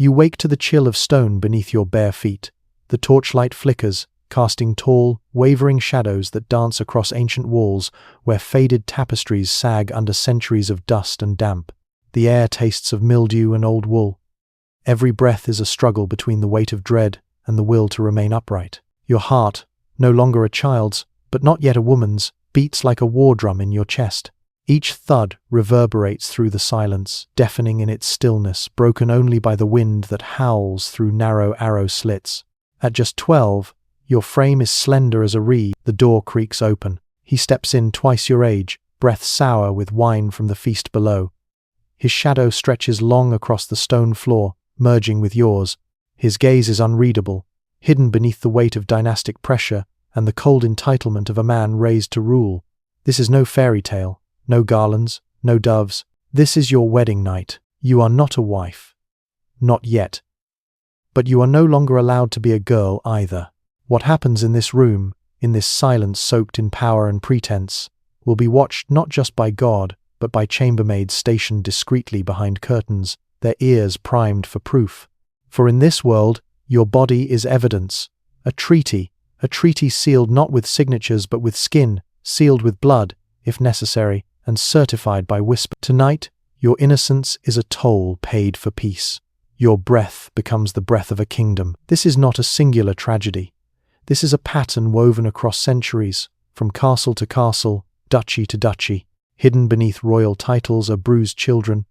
You wake to the chill of stone beneath your bare feet. The torchlight flickers, casting tall, wavering shadows that dance across ancient walls where faded tapestries sag under centuries of dust and damp. The air tastes of mildew and old wool. Every breath is a struggle between the weight of dread and the will to remain upright. Your heart, no longer a child's, but not yet a woman's, beats like a war drum in your chest. Each thud reverberates through the silence, deafening in its stillness, broken only by the wind that howls through narrow arrow slits. At just 12, your frame is slender as a reed. The door creaks open. He steps in twice your age, breath sour with wine from the feast below. His shadow stretches long across the stone floor, merging with yours. His gaze is unreadable, hidden beneath the weight of dynastic pressure and the cold entitlement of a man raised to rule. This is no fairy tale. No garlands, no doves. This is your wedding night. You are not a wife. Not yet. But you are no longer allowed to be a girl either. What happens in this room, in this silence soaked in power and pretense, will be watched not just by God, but by chambermaids stationed discreetly behind curtains, their ears primed for proof. For in this world, your body is evidence. A treaty sealed not with signatures but with skin, sealed with blood, if necessary, and certified by whisper. Tonight, your innocence is a toll paid for peace. Your breath becomes the breath of a kingdom. This is not a singular tragedy. This is a pattern woven across centuries, from castle to castle, duchy to duchy. Hidden beneath royal titles are bruised children,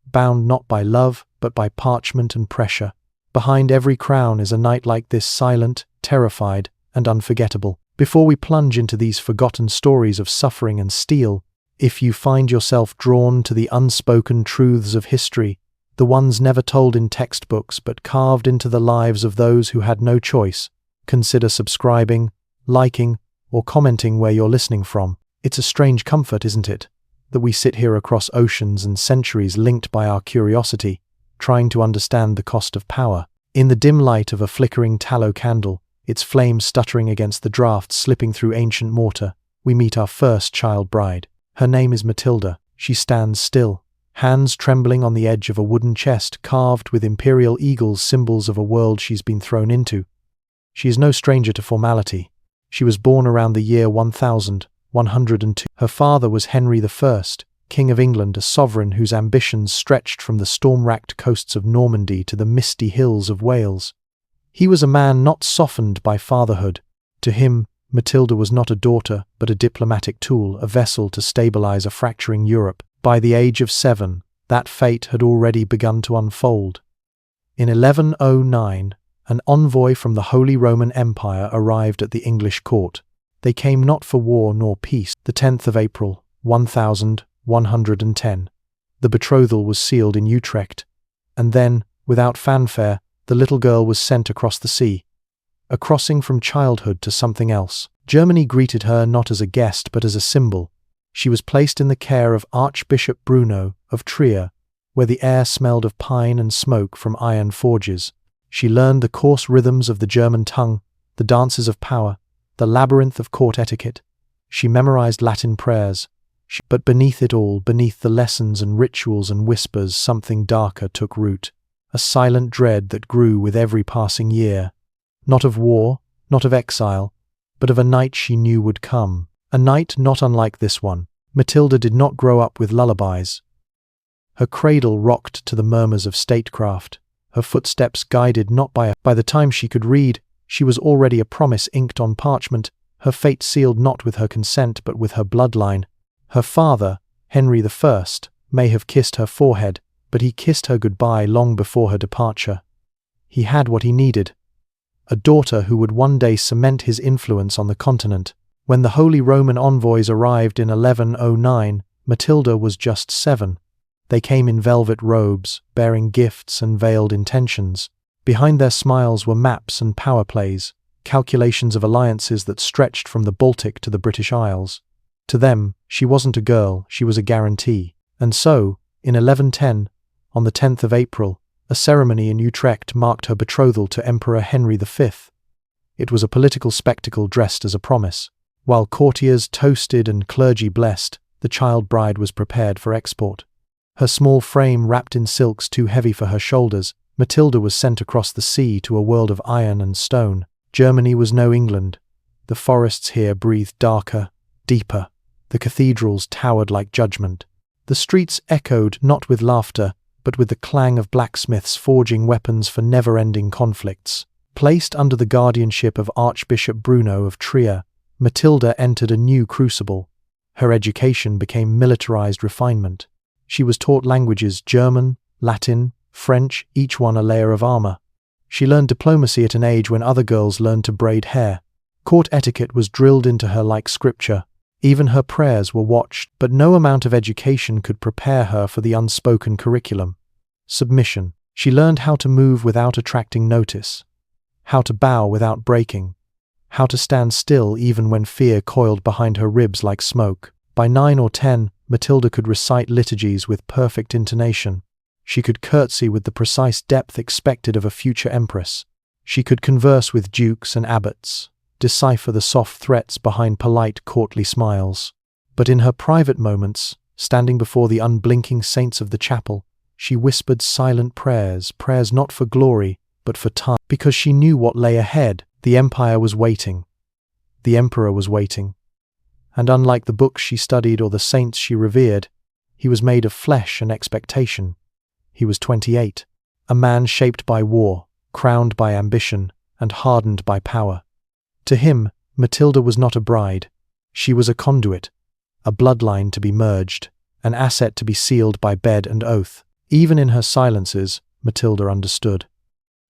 bound not by love, but by parchment and pressure. Behind every crown is a night like this, silent, terrified, and unforgettable. Before we plunge into these forgotten stories of suffering and steel, if you find yourself drawn to the unspoken truths of history, the ones never told in textbooks but carved into the lives of those who had no choice, consider subscribing, liking, or commenting where you're listening from. It's a strange comfort, isn't it, that we sit here across oceans and centuries linked by our curiosity, trying to understand the cost of power. In the dim light of a flickering tallow candle, its flame stuttering against the draught slipping through ancient mortar, we meet our first child bride. Her name is Matilda. She stands still, hands trembling on the edge of a wooden chest carved with imperial eagles, symbols of a world she's been thrown into. She is no stranger to formality. She was born around the year 1102. Her father was Henry I, King of England, a sovereign whose ambitions stretched from the storm-racked coasts of Normandy to the misty hills of Wales. He was a man not softened by fatherhood. To him, Matilda was not a daughter, but a diplomatic tool, a vessel to stabilize a fracturing Europe. By the age of 7, that fate had already begun to unfold. In 1109, an envoy from the Holy Roman Empire arrived at the English court. They came not for war nor peace. The 10th of April, 1110. The betrothal was sealed in Utrecht, and then, without fanfare, the little girl was sent across the sea. A crossing from childhood to something else. Germany greeted her not as a guest but as a symbol. She was placed in the care of Archbishop Bruno of Trier, where the air smelled of pine and smoke from iron forges. She learned the coarse rhythms of the German tongue, the dances of power, the labyrinth of court etiquette. She memorized Latin prayers. But beneath it all, beneath the lessons and rituals and whispers, something darker took root. A silent dread that grew with every passing year. Not of war, not of exile, but of a night she knew would come. A night not unlike this one. Matilda did not grow up with lullabies. Her cradle rocked to the murmurs of statecraft, her footsteps guided not by the time she could read, she was already a promise inked on parchment, her fate sealed not with her consent but with her bloodline. Her father, Henry I, may have kissed her forehead, but he kissed her goodbye long before her departure. He had what he needed. A daughter who would one day cement his influence on the continent. When the Holy Roman envoys arrived in 1109, Matilda was just 7. They came in velvet robes, bearing gifts and veiled intentions. Behind their smiles were maps and power plays, calculations of alliances that stretched from the Baltic to the British Isles. To them, she wasn't a girl, she was a guarantee. And so, in 1110, on the 10th of April, a ceremony in Utrecht marked her betrothal to Emperor Henry V. It was a political spectacle dressed as a promise. While courtiers toasted and clergy blessed, the child bride was prepared for export. Her small frame wrapped in silks too heavy for her shoulders, Matilda was sent across the sea to a world of iron and stone. Germany was no England. The forests here breathed darker, deeper. The cathedrals towered like judgment. The streets echoed not with laughter, but with the clang of blacksmiths forging weapons for never-ending conflicts. Placed under the guardianship of Archbishop Bruno of Trier, Matilda entered a new crucible. Her education became militarized refinement. She was taught languages: German, Latin, French, each one a layer of armor. She learned diplomacy at an age when other girls learned to braid hair. Court etiquette was drilled into her like scripture. Even her prayers were watched, but no amount of education could prepare her for the unspoken curriculum. Submission. She learned how to move without attracting notice, how to bow without breaking, how to stand still even when fear coiled behind her ribs like smoke. By 9 or 10, Matilda could recite liturgies with perfect intonation. She could curtsy with the precise depth expected of a future empress. She could converse with dukes and abbots, decipher the soft threats behind polite courtly smiles. But in her private moments, standing before the unblinking saints of the chapel, she whispered silent prayers not for glory, but for time, because she knew what lay ahead. The empire was waiting. The emperor was waiting. And unlike the books she studied or the saints she revered, he was made of flesh and expectation. He was 28, a man shaped by war, crowned by ambition, and hardened by power. To him, Matilda was not a bride. She was a conduit, a bloodline to be merged, an asset to be sealed by bed and oath. Even in her silences, Matilda understood.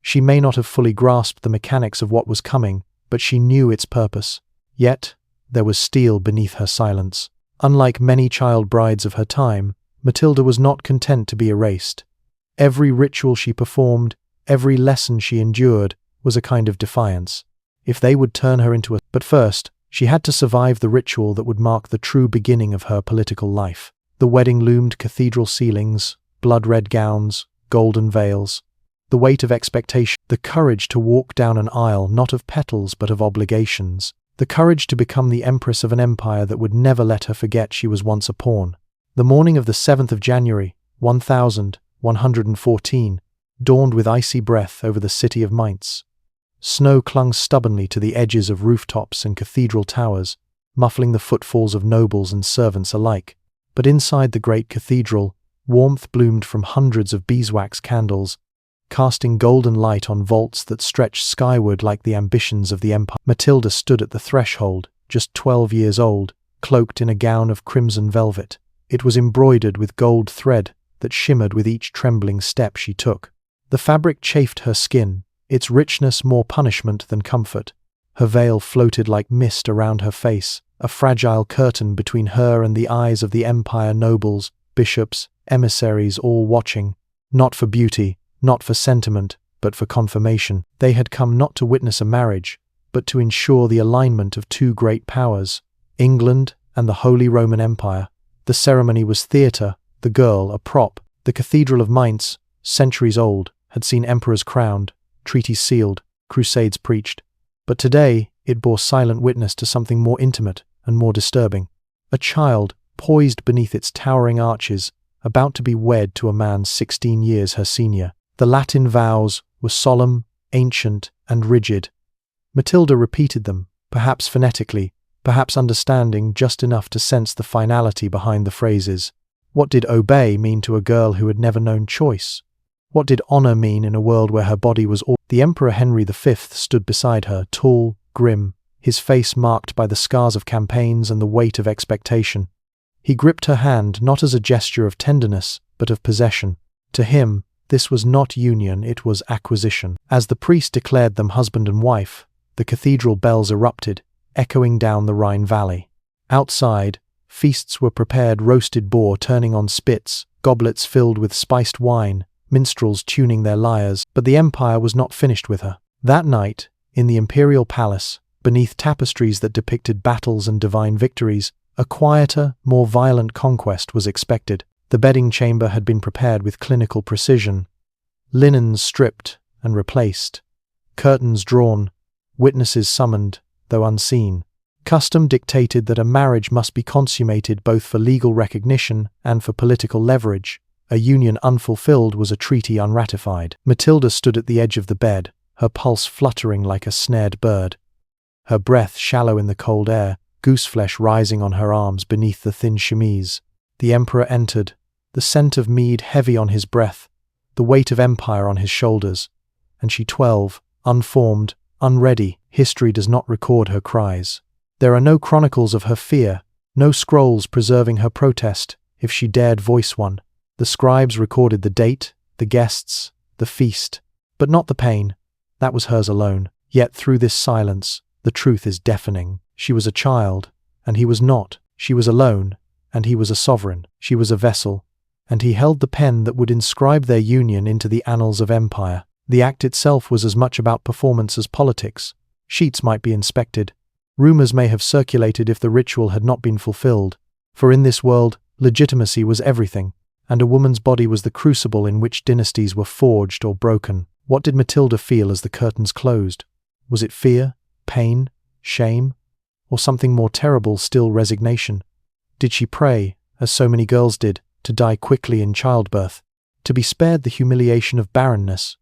She may not have fully grasped the mechanics of what was coming, but she knew its purpose. Yet, there was steel beneath her silence. Unlike many child brides of her time, Matilda was not content to be erased. Every ritual she performed, every lesson she endured, was a kind of defiance. If they would turn her into a... But first, she had to survive the ritual that would mark the true beginning of her political life. The wedding loomed: cathedral ceilings, blood-red gowns, golden veils. The weight of expectation, the courage to walk down an aisle not of petals but of obligations, the courage to become the empress of an empire that would never let her forget she was once a pawn. The morning of the 7th of January, 1114, dawned with icy breath over the city of Mainz. Snow clung stubbornly to the edges of rooftops and cathedral towers, muffling the footfalls of nobles and servants alike. But inside the great cathedral, warmth bloomed from hundreds of beeswax candles, casting golden light on vaults that stretched skyward like the ambitions of the empire. Matilda stood at the threshold, just 12 years old, cloaked in a gown of crimson velvet. It was embroidered with gold thread that shimmered with each trembling step she took. The fabric chafed her skin, its richness more punishment than comfort. Her veil floated like mist around her face, a fragile curtain between her and the eyes of the empire: nobles, bishops, emissaries, all watching, not for beauty, not for sentiment, but for confirmation. They had come not to witness a marriage, but to ensure the alignment of two great powers, England and the Holy Roman Empire. The ceremony was theatre, the girl a prop. The Cathedral of Mainz, centuries old, had seen emperors crowned, treaties sealed, crusades preached. But today it bore silent witness to something more intimate and more disturbing. A child, poised beneath its towering arches, about to be wed to a man 16 years her senior. The Latin vows were solemn, ancient, and rigid. Matilda repeated them, perhaps phonetically, perhaps understanding just enough to sense the finality behind the phrases. What did obey mean to a girl who had never known choice? What did honor mean in a world where her body was all? The Emperor Henry V stood beside her, tall, grim, his face marked by the scars of campaigns and the weight of expectation. He gripped her hand not as a gesture of tenderness, but of possession. To him, this was not union, it was acquisition. As the priest declared them husband and wife, the cathedral bells erupted, echoing down the Rhine valley. Outside, feasts were prepared: roasted boar turning on spits, goblets filled with spiced wine, minstrels tuning their lyres. But the empire was not finished with her. That night, in the imperial palace, beneath tapestries that depicted battles and divine victories, a quieter, more violent conquest was expected. The bedding chamber had been prepared with clinical precision. Linens stripped and replaced, curtains drawn, witnesses summoned, though unseen. Custom dictated that a marriage must be consummated both for legal recognition and for political leverage. A union unfulfilled was a treaty unratified. Matilda stood at the edge of the bed, her pulse fluttering like a snared bird. Her breath shallow in the cold air, gooseflesh rising on her arms beneath the thin chemise. The emperor entered, the scent of mead heavy on his breath, the weight of empire on his shoulders. And she 12, unformed, unready. History does not record her cries. There are no chronicles of her fear, no scrolls preserving her protest, if she dared voice one. The scribes recorded the date, the guests, the feast, but not the pain. That was hers alone. Yet through this silence, the truth is deafening. She was a child, and he was not. She was alone, and he was a sovereign. She was a vessel, and he held the pen that would inscribe their union into the annals of empire. The act itself was as much about performance as politics. Sheets might be inspected. Rumors may have circulated if the ritual had not been fulfilled. For in this world, legitimacy was everything, and a woman's body was the crucible in which dynasties were forged or broken. What did Matilda feel as the curtains closed? Was it fear, pain, shame, or something more terrible still, resignation? Did she pray, as so many girls did, to die quickly in childbirth, to be spared the humiliation of barrenness?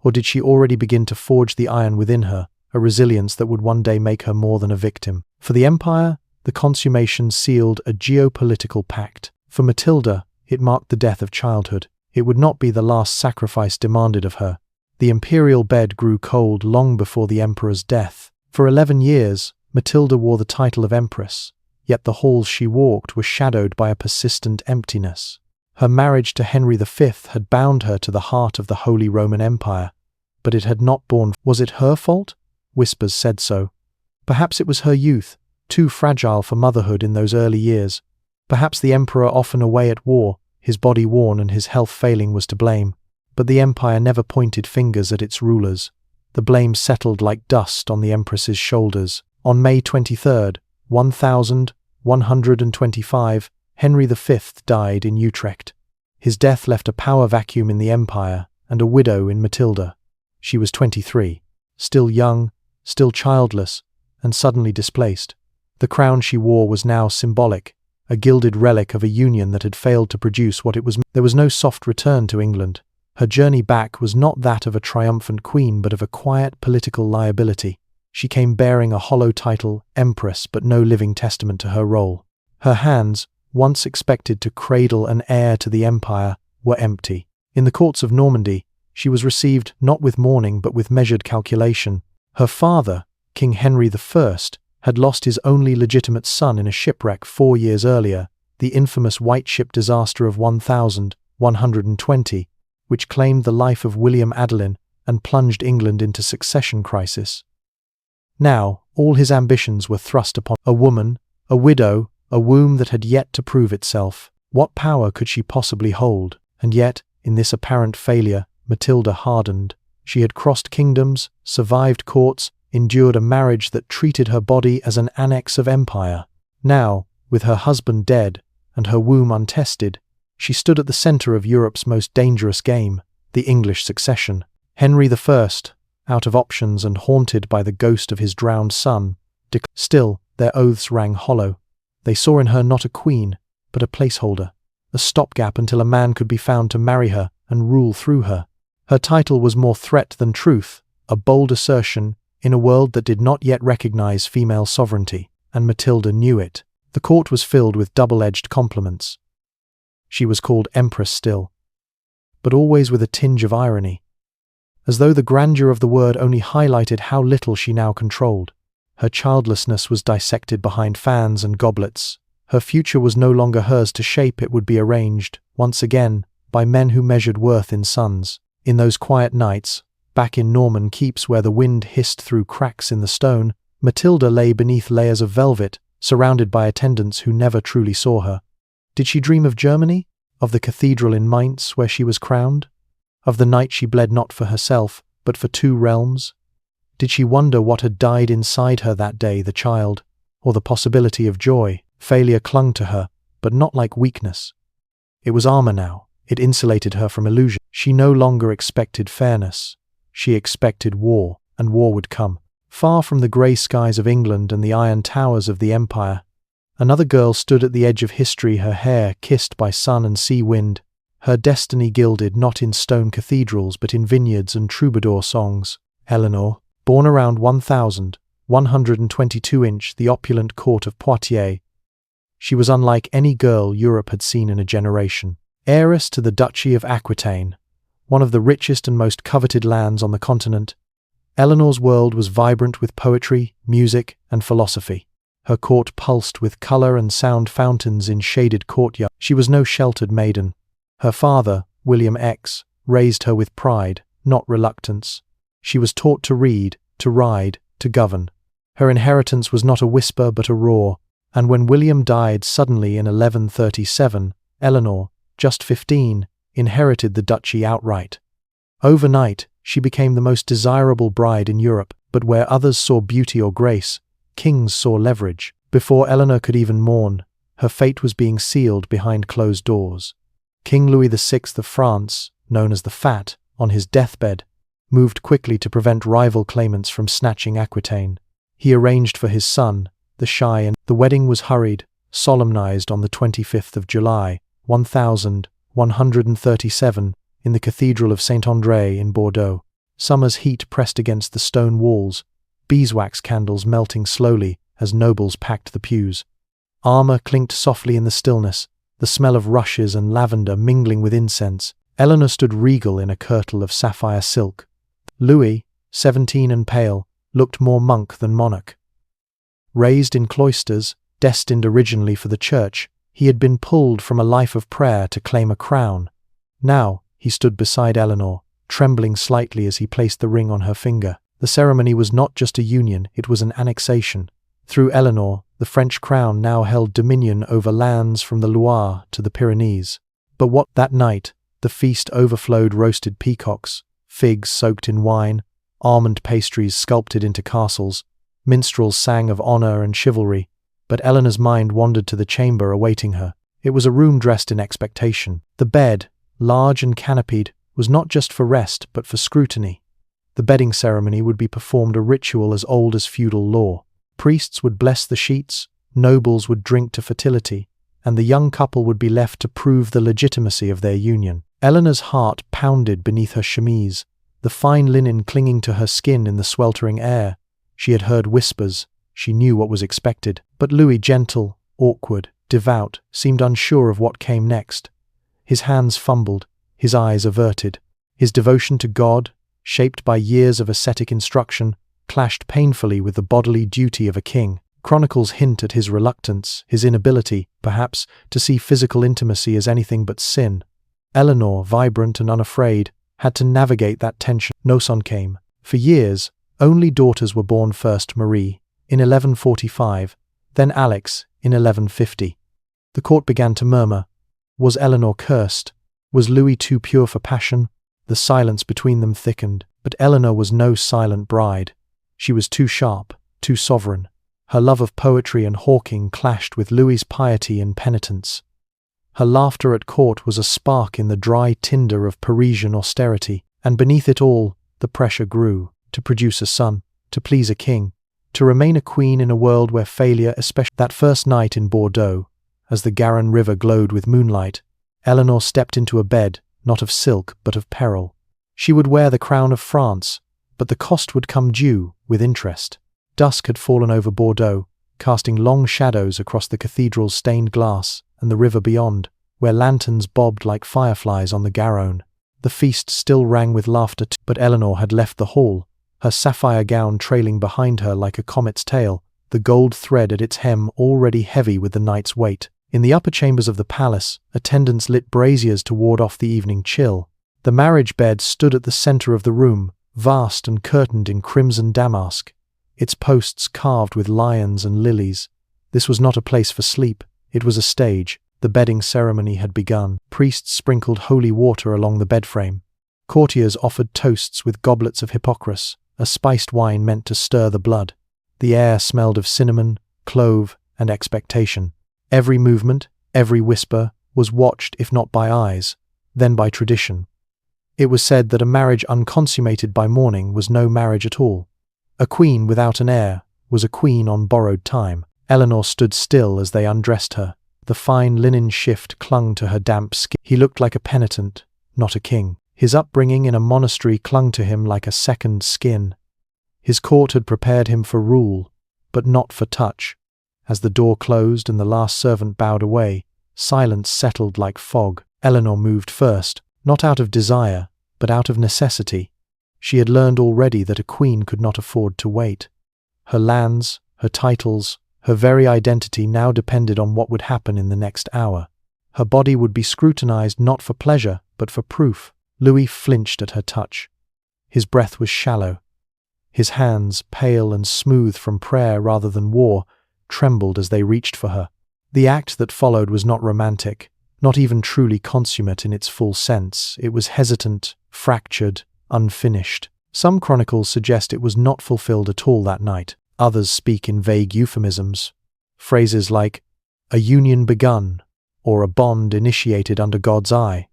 Or did she already begin to forge the iron within her, a resilience that would one day make her more than a victim? For the empire, the consummation sealed a geopolitical pact. For Matilda, it marked the death of childhood. It would not be the last sacrifice demanded of her. The imperial bed grew cold long before the emperor's death. For 11 years, Matilda wore the title of empress, yet the halls she walked were shadowed by a persistent emptiness. Her marriage to Henry V had bound her to the heart of the Holy Roman Empire, but it had not borne. Was it her fault? Whispers said so. Perhaps it was her youth, too fragile for motherhood in those early years. Perhaps the emperor, often away at war, his body worn and his health failing, was to blame. But the empire never pointed fingers at its rulers. The blame settled like dust on the empress's shoulders. On May 23, 1125, Henry V died in Utrecht. His death left a power vacuum in the empire and a widow in Matilda. She was 23, still young, still childless, and suddenly displaced. The crown she wore was now symbolic, a gilded relic of a union that had failed to produce what it was. There was no soft return to England. Her journey back was not that of a triumphant queen, but of a quiet political liability. She came bearing a hollow title, empress, but no living testament to her role. Her hands, once expected to cradle an heir to the empire, were empty. In the courts of Normandy, she was received not with mourning but with measured calculation. Her father, King Henry I, had lost his only legitimate son in a shipwreck 4 years earlier, the infamous White Ship disaster of 1120, which claimed the life of William Adelin and plunged England into succession crisis. Now, all his ambitions were thrust upon a woman, a widow, a womb that had yet to prove itself. What power could she possibly hold? And yet, in this apparent failure, Matilda hardened. She had crossed kingdoms, survived courts, endured a marriage that treated her body as an annex of empire. Now, with her husband dead and her womb untested, she stood at the center of Europe's most dangerous game, the English succession. Henry I, out of options and haunted by the ghost of his drowned son, still, their oaths rang hollow. They saw in her not a queen, but a placeholder, a stopgap until a man could be found to marry her and rule through her. Her title was more threat than truth, a bold assertion in a world that did not yet recognize female sovereignty, and Matilda knew it. The court was filled with double-edged compliments. She was called empress still, but always with a tinge of irony, as though the grandeur of the word only highlighted how little she now controlled. Her childlessness was dissected behind fans and goblets. Her future was no longer hers to shape. It would be arranged, once again, by men who measured worth in sons. In those quiet nights, back in Norman keeps where the wind hissed through cracks in the stone, Matilda lay beneath layers of velvet, surrounded by attendants who never truly saw her. Did she dream of Germany? Of the cathedral in Mainz where she was crowned? Of the night she bled not for herself, but for 2 realms? Did she wonder what had died inside her that day, the child, or the possibility of joy? Failure clung to her, but not like weakness. It was armor now. It insulated her from illusion. She no longer expected fairness. She expected war, and war would come. Far from the grey skies of England and the iron towers of the empire, another girl stood at the edge of history, her hair kissed by sun and sea wind, her destiny gilded not in stone cathedrals but in vineyards and troubadour songs. Eleanor, born around 1122 the opulent court of Poitiers, she was unlike any girl Europe had seen in a generation. Heiress to the Duchy of Aquitaine, one of the richest and most coveted lands on the continent, Eleanor's world was vibrant with poetry, music, and philosophy. Her court pulsed with color and sound fountains in shaded courtyards. She was no sheltered maiden. Her father, William X, raised her with pride, not reluctance. She was taught to read, to ride, to govern. Her inheritance was not a whisper but a roar, and when William died suddenly in 1137, Eleanor, just 15, inherited the duchy outright. Overnight, she became the most desirable bride in Europe, but where others saw beauty or grace, kings saw leverage. Before Eleanor could even mourn, her fate was being sealed behind closed doors. King Louis VI of France, known as the Fat, on his deathbed, moved quickly to prevent rival claimants from snatching Aquitaine. He arranged for his son, the shy, and the wedding was hurried, solemnized on the 25th of July, 1137, in the Cathedral of Saint-André in Bordeaux. Summer's heat pressed against the stone walls, beeswax candles melting slowly as nobles packed the pews. Armor clinked softly in the stillness, the smell of rushes and lavender mingling with incense. Eleanor stood regal in a kirtle of sapphire silk. Louis, 17 and pale, looked more monk than monarch. Raised in cloisters, destined originally for the church, he had been pulled from a life of prayer to claim a crown. Now, he stood beside Eleanor, trembling slightly as he placed the ring on her finger. The ceremony was not just a union, it was an annexation. Through Eleanor, the French crown now held dominion over lands from the Loire to the Pyrenees. But what that night, the feast overflowed roasted peacocks, figs soaked in wine, almond pastries sculpted into castles. Minstrels sang of honor and chivalry, but Eleanor's mind wandered to the chamber awaiting her. It was a room dressed in expectation. The bed, large and canopied, was not just for rest but for scrutiny. The bedding ceremony would be performed a ritual as old as feudal law. Priests would bless the sheets, nobles would drink to fertility, and the young couple would be left to prove the legitimacy of their union. Eleanor's heart pounded beneath her chemise, the fine linen clinging to her skin in the sweltering air. She had heard whispers, she knew what was expected, but Louis, gentle, awkward, devout, seemed unsure of what came next. His hands fumbled, his eyes averted. His devotion to God, shaped by years of ascetic instruction, clashed painfully with the bodily duty of a king. Chronicles hint at his reluctance, his inability, perhaps, to see physical intimacy as anything but sin. Eleanor, vibrant and unafraid, had to navigate that tension. No son came. For years, only daughters were born, first Marie, in 1145, then Alex, in 1150. The court began to murmur. Was Eleanor cursed? Was Louis too pure for passion? The silence between them thickened, but Eleanor was no silent bride. She was too sharp, too sovereign. Her love of poetry and hawking clashed with Louis's piety and penitence. Her laughter at court was a spark in the dry tinder of Parisian austerity, and beneath it all, the pressure grew, to produce a son, to please a king, to remain a queen in a world where failure, especially that first night in Bordeaux, as the Garonne River glowed with moonlight, Eleanor stepped into a bed, not of silk but of peril. She would wear the crown of France, but the cost would come due, with interest. Dusk had fallen over Bordeaux, casting long shadows across the cathedral's stained glass and the river beyond, where lanterns bobbed like fireflies on the Garonne. The feast still rang with laughter, but Eleanor had left the hall, her sapphire gown trailing behind her like a comet's tail, the gold thread at its hem already heavy with the night's weight. In the upper chambers of the palace, attendants lit braziers to ward off the evening chill. The marriage bed stood at the center of the room, vast and curtained in crimson damask, its posts carved with lions and lilies. This was not a place for sleep, it was a stage. The bedding ceremony had begun. Priests sprinkled holy water along the bedframe. Courtiers offered toasts with goblets of hippocras, a spiced wine meant to stir the blood. The air smelled of cinnamon, clove, and expectation. Every movement, every whisper, was watched if not by eyes, then by tradition. It was said that a marriage unconsummated by morning was no marriage at all. A queen without an heir was a queen on borrowed time. Eleanor stood still as they undressed her. The fine linen shift clung to her damp skin. He looked like a penitent, not a king. His upbringing in a monastery clung to him like a second skin. His court had prepared him for rule, but not for touch. As the door closed and the last servant bowed away, silence settled like fog. Eleanor moved first, not out of desire, but out of necessity. She had learned already that a queen could not afford to wait. Her lands, her titles, her very identity now depended on what would happen in the next hour. Her body would be scrutinized not for pleasure, but for proof. Louis flinched at her touch. His breath was shallow. His hands, pale and smooth from prayer rather than war, trembled as they reached for her. The act that followed was not romantic, not even truly consummate in its full sense. It was hesitant, fractured, unfinished. Some chronicles suggest it was not fulfilled at all that night. Others speak in vague euphemisms. Phrases like, "a union begun," or "a bond initiated under God's eye."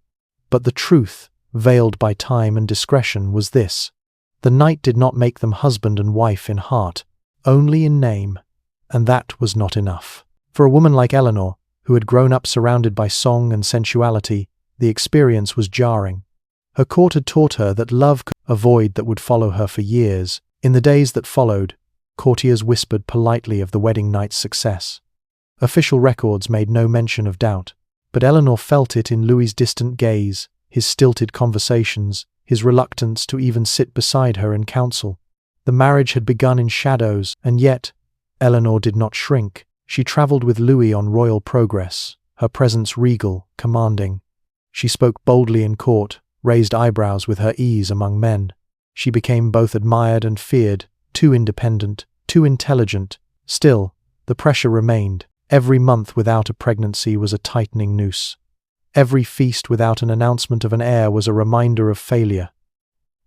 But the truth, veiled by time and discretion, was this. The night did not make them husband and wife in heart, only in name, and that was not enough. For a woman like Eleanor, who had grown up surrounded by song and sensuality, the experience was jarring. Her court had taught her that love could be a void that would follow her for years. In the days that followed, courtiers whispered politely of the wedding night's success. Official records made no mention of doubt, but Eleanor felt it in Louis's distant gaze, his stilted conversations, his reluctance to even sit beside her in council. The marriage had begun in shadows, and yet Eleanor did not shrink. She travelled with Louis on royal progress, her presence regal, commanding. She spoke boldly in court, raised eyebrows with her ease among men. She became both admired and feared, too independent, too intelligent. Still, the pressure remained. Every month without a pregnancy was a tightening noose. Every feast without an announcement of an heir was a reminder of failure.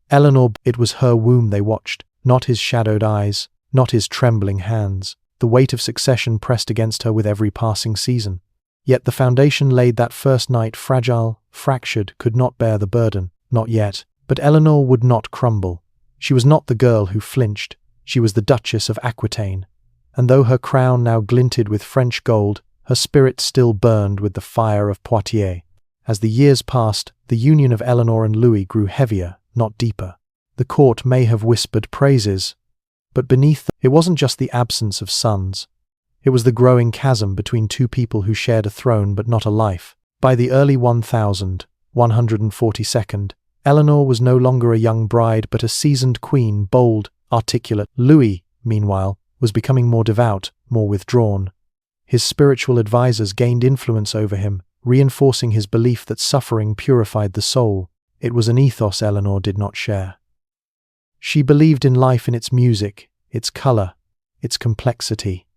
Eleanor, it was her womb they watched, not his shadowed eyes, not his trembling hands. The weight of succession pressed against her with every passing season. Yet the foundation laid that first night, fragile, fractured, could not bear the burden. Not yet. But Eleanor would not crumble. She was not the girl who flinched. She was the Duchess of Aquitaine. And though her crown now glinted with French gold, her spirit still burned with the fire of Poitiers. As the years passed, the union of Eleanor and Louis grew heavier, not deeper. The court may have whispered praises, but beneath them, it wasn't just the absence of sons. It was the growing chasm between two people who shared a throne but not a life. By the early 1142nd, Eleanor was no longer a young bride but a seasoned queen, bold, articulate. Louis, meanwhile, was becoming more devout, more withdrawn. His spiritual advisors gained influence over him, reinforcing his belief that suffering purified the soul. It was an ethos Eleanor did not share. She believed in life in its music, its color, its complexity.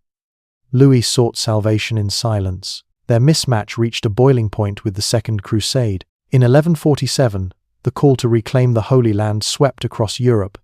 Louis sought salvation in silence. Their mismatch reached a boiling point with the Second Crusade. In 1147, the call to reclaim the Holy Land swept across Europe.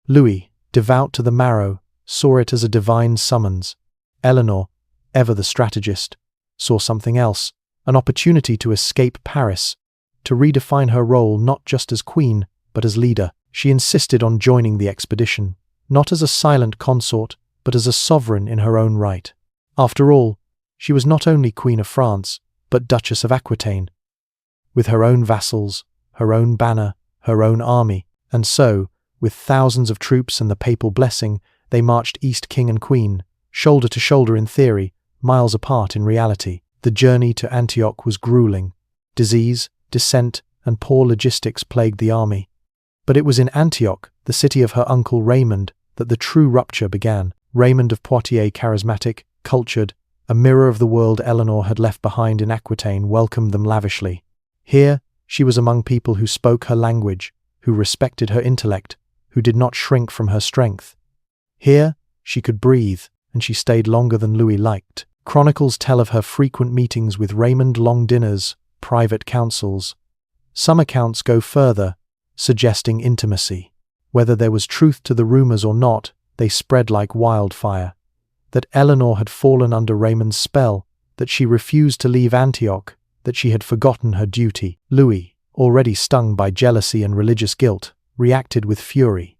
Louis, devout to the marrow, saw it as a divine summons. Eleanor, ever the strategist, saw something else, an opportunity to escape Paris, to redefine her role not just as queen, but as leader. She insisted on joining the expedition, not as a silent consort, but as a sovereign in her own right. After all, she was not only Queen of France, but Duchess of Aquitaine, with her own vassals, her own banner, her own army, and so, with thousands of troops and the papal blessing, they marched east king and queen, shoulder to shoulder in theory, miles apart in reality. The journey to Antioch was grueling. Disease, dissent, and poor logistics plagued the army. But it was in Antioch, the city of her uncle Raymond, that the true rupture began. Raymond of Poitiers, charismatic, cultured, a mirror of the world Eleanor had left behind in Aquitaine, welcomed them lavishly. Here, she was among people who spoke her language, who respected her intellect, who did not shrink from her strength. Here, she could breathe, and she stayed longer than Louis liked. Chronicles tell of her frequent meetings with Raymond, long dinners, private councils. Some accounts go further, suggesting intimacy. Whether there was truth to the rumors or not, they spread like wildfire. That Eleanor had fallen under Raymond's spell, that she refused to leave Antioch, that she had forgotten her duty. Louis, already stung by jealousy and religious guilt, reacted with fury.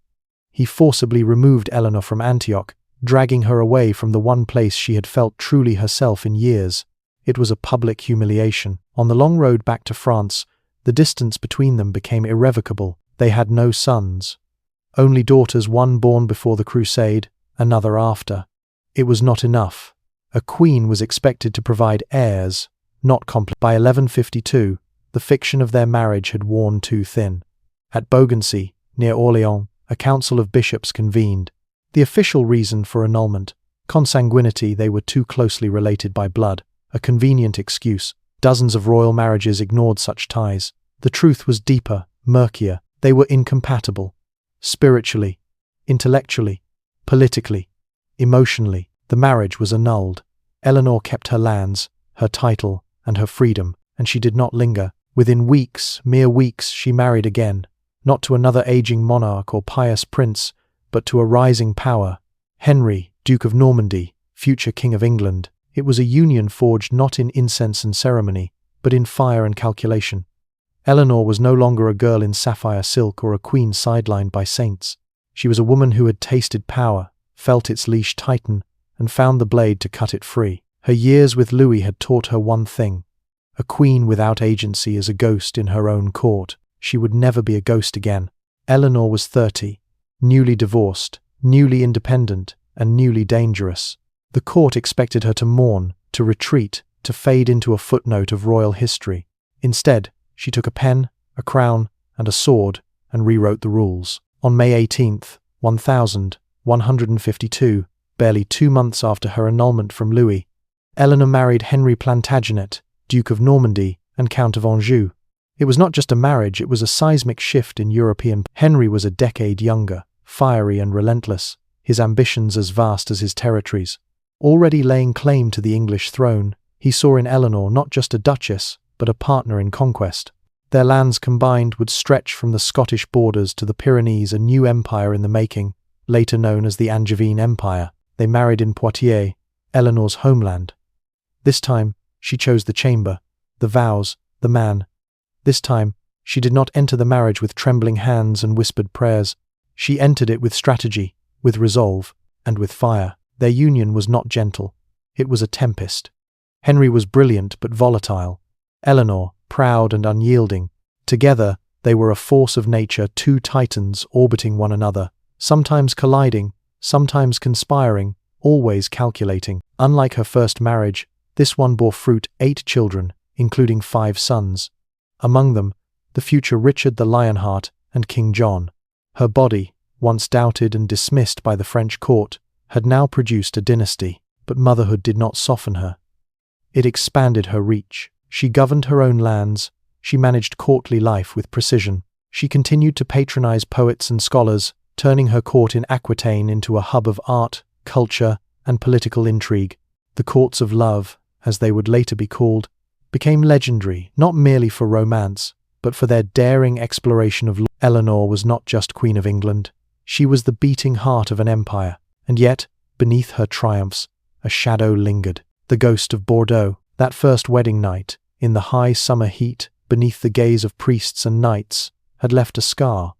He forcibly removed Eleanor from Antioch, dragging her away from the one place she had felt truly herself in years. It was a public humiliation. On the long road back to France, the distance between them became irrevocable. They had no sons. Only daughters, one born before the crusade, another after. It was not enough. A queen was expected to provide heirs, not complement. By 1152, the fiction of their marriage had worn too thin. At Beaugency, near Orléans, a council of bishops convened. The official reason for annulment: consanguinity. They were too closely related by blood. A convenient excuse. Dozens of royal marriages ignored such ties. The truth was deeper, murkier. They were incompatible. Spiritually, intellectually, politically, emotionally. The marriage was annulled. Eleanor kept her lands, her title, and her freedom, and she did not linger. Within weeks, mere weeks, she married again, not to another aging monarch or pious prince, but to a rising power, Henry, Duke of Normandy, future King of England. It was a union forged not in incense and ceremony, but in fire and calculation. Eleanor was no longer a girl in sapphire silk or a queen sidelined by saints. She was a woman who had tasted power, felt its leash tighten, and found the blade to cut it free. Her years with Louis had taught her one thing: a queen without agency is a ghost in her own court. She would never be a ghost again. Eleanor was 30, newly divorced, newly independent, and newly dangerous. The court expected her to mourn, to retreat, to fade into a footnote of royal history. Instead, she took a pen, a crown, and a sword, and rewrote the rules. On May 18, 1152, barely 2 months after her annulment from Louis, Eleanor married Henry Plantagenet, Duke of Normandy and Count of Anjou. It was not just a marriage, it was a seismic shift in European. Henry was a decade younger, fiery and relentless, his ambitions as vast as his territories. Already laying claim to the English throne, he saw in Eleanor not just a duchess, but a partner in conquest. Their lands combined would stretch from the Scottish borders to the Pyrenees, a new empire in the making, later known as the Angevin Empire. They married in Poitiers, Eleanor's homeland. This time, she chose the chamber, the vows, the man. This time, she did not enter the marriage with trembling hands and whispered prayers. She entered it with strategy, with resolve, and with fire. Their union was not gentle. It was a tempest. Henry was brilliant but volatile. Eleanor, proud and unyielding. Together, they were a force of nature, two titans orbiting one another, sometimes colliding, sometimes conspiring, always calculating. Unlike her first marriage, this one bore fruit: 8 children, including 5 sons. Among them, the future Richard the Lionheart and King John. Her body, once doubted and dismissed by the French court, had now produced a dynasty, but motherhood did not soften her. It expanded her reach. She governed her own lands, she managed courtly life with precision. She continued to patronize poets and scholars, turning her court in Aquitaine into a hub of art, culture, and political intrigue. The courts of love, as they would later be called, became legendary, not merely for romance, but for their daring exploration of law. Eleanor was not just Queen of England. She was the beating heart of an empire. And yet, beneath her triumphs, a shadow lingered. The ghost of Bordeaux. That first wedding night, in the high summer heat, beneath the gaze of priests and knights, had left a scar.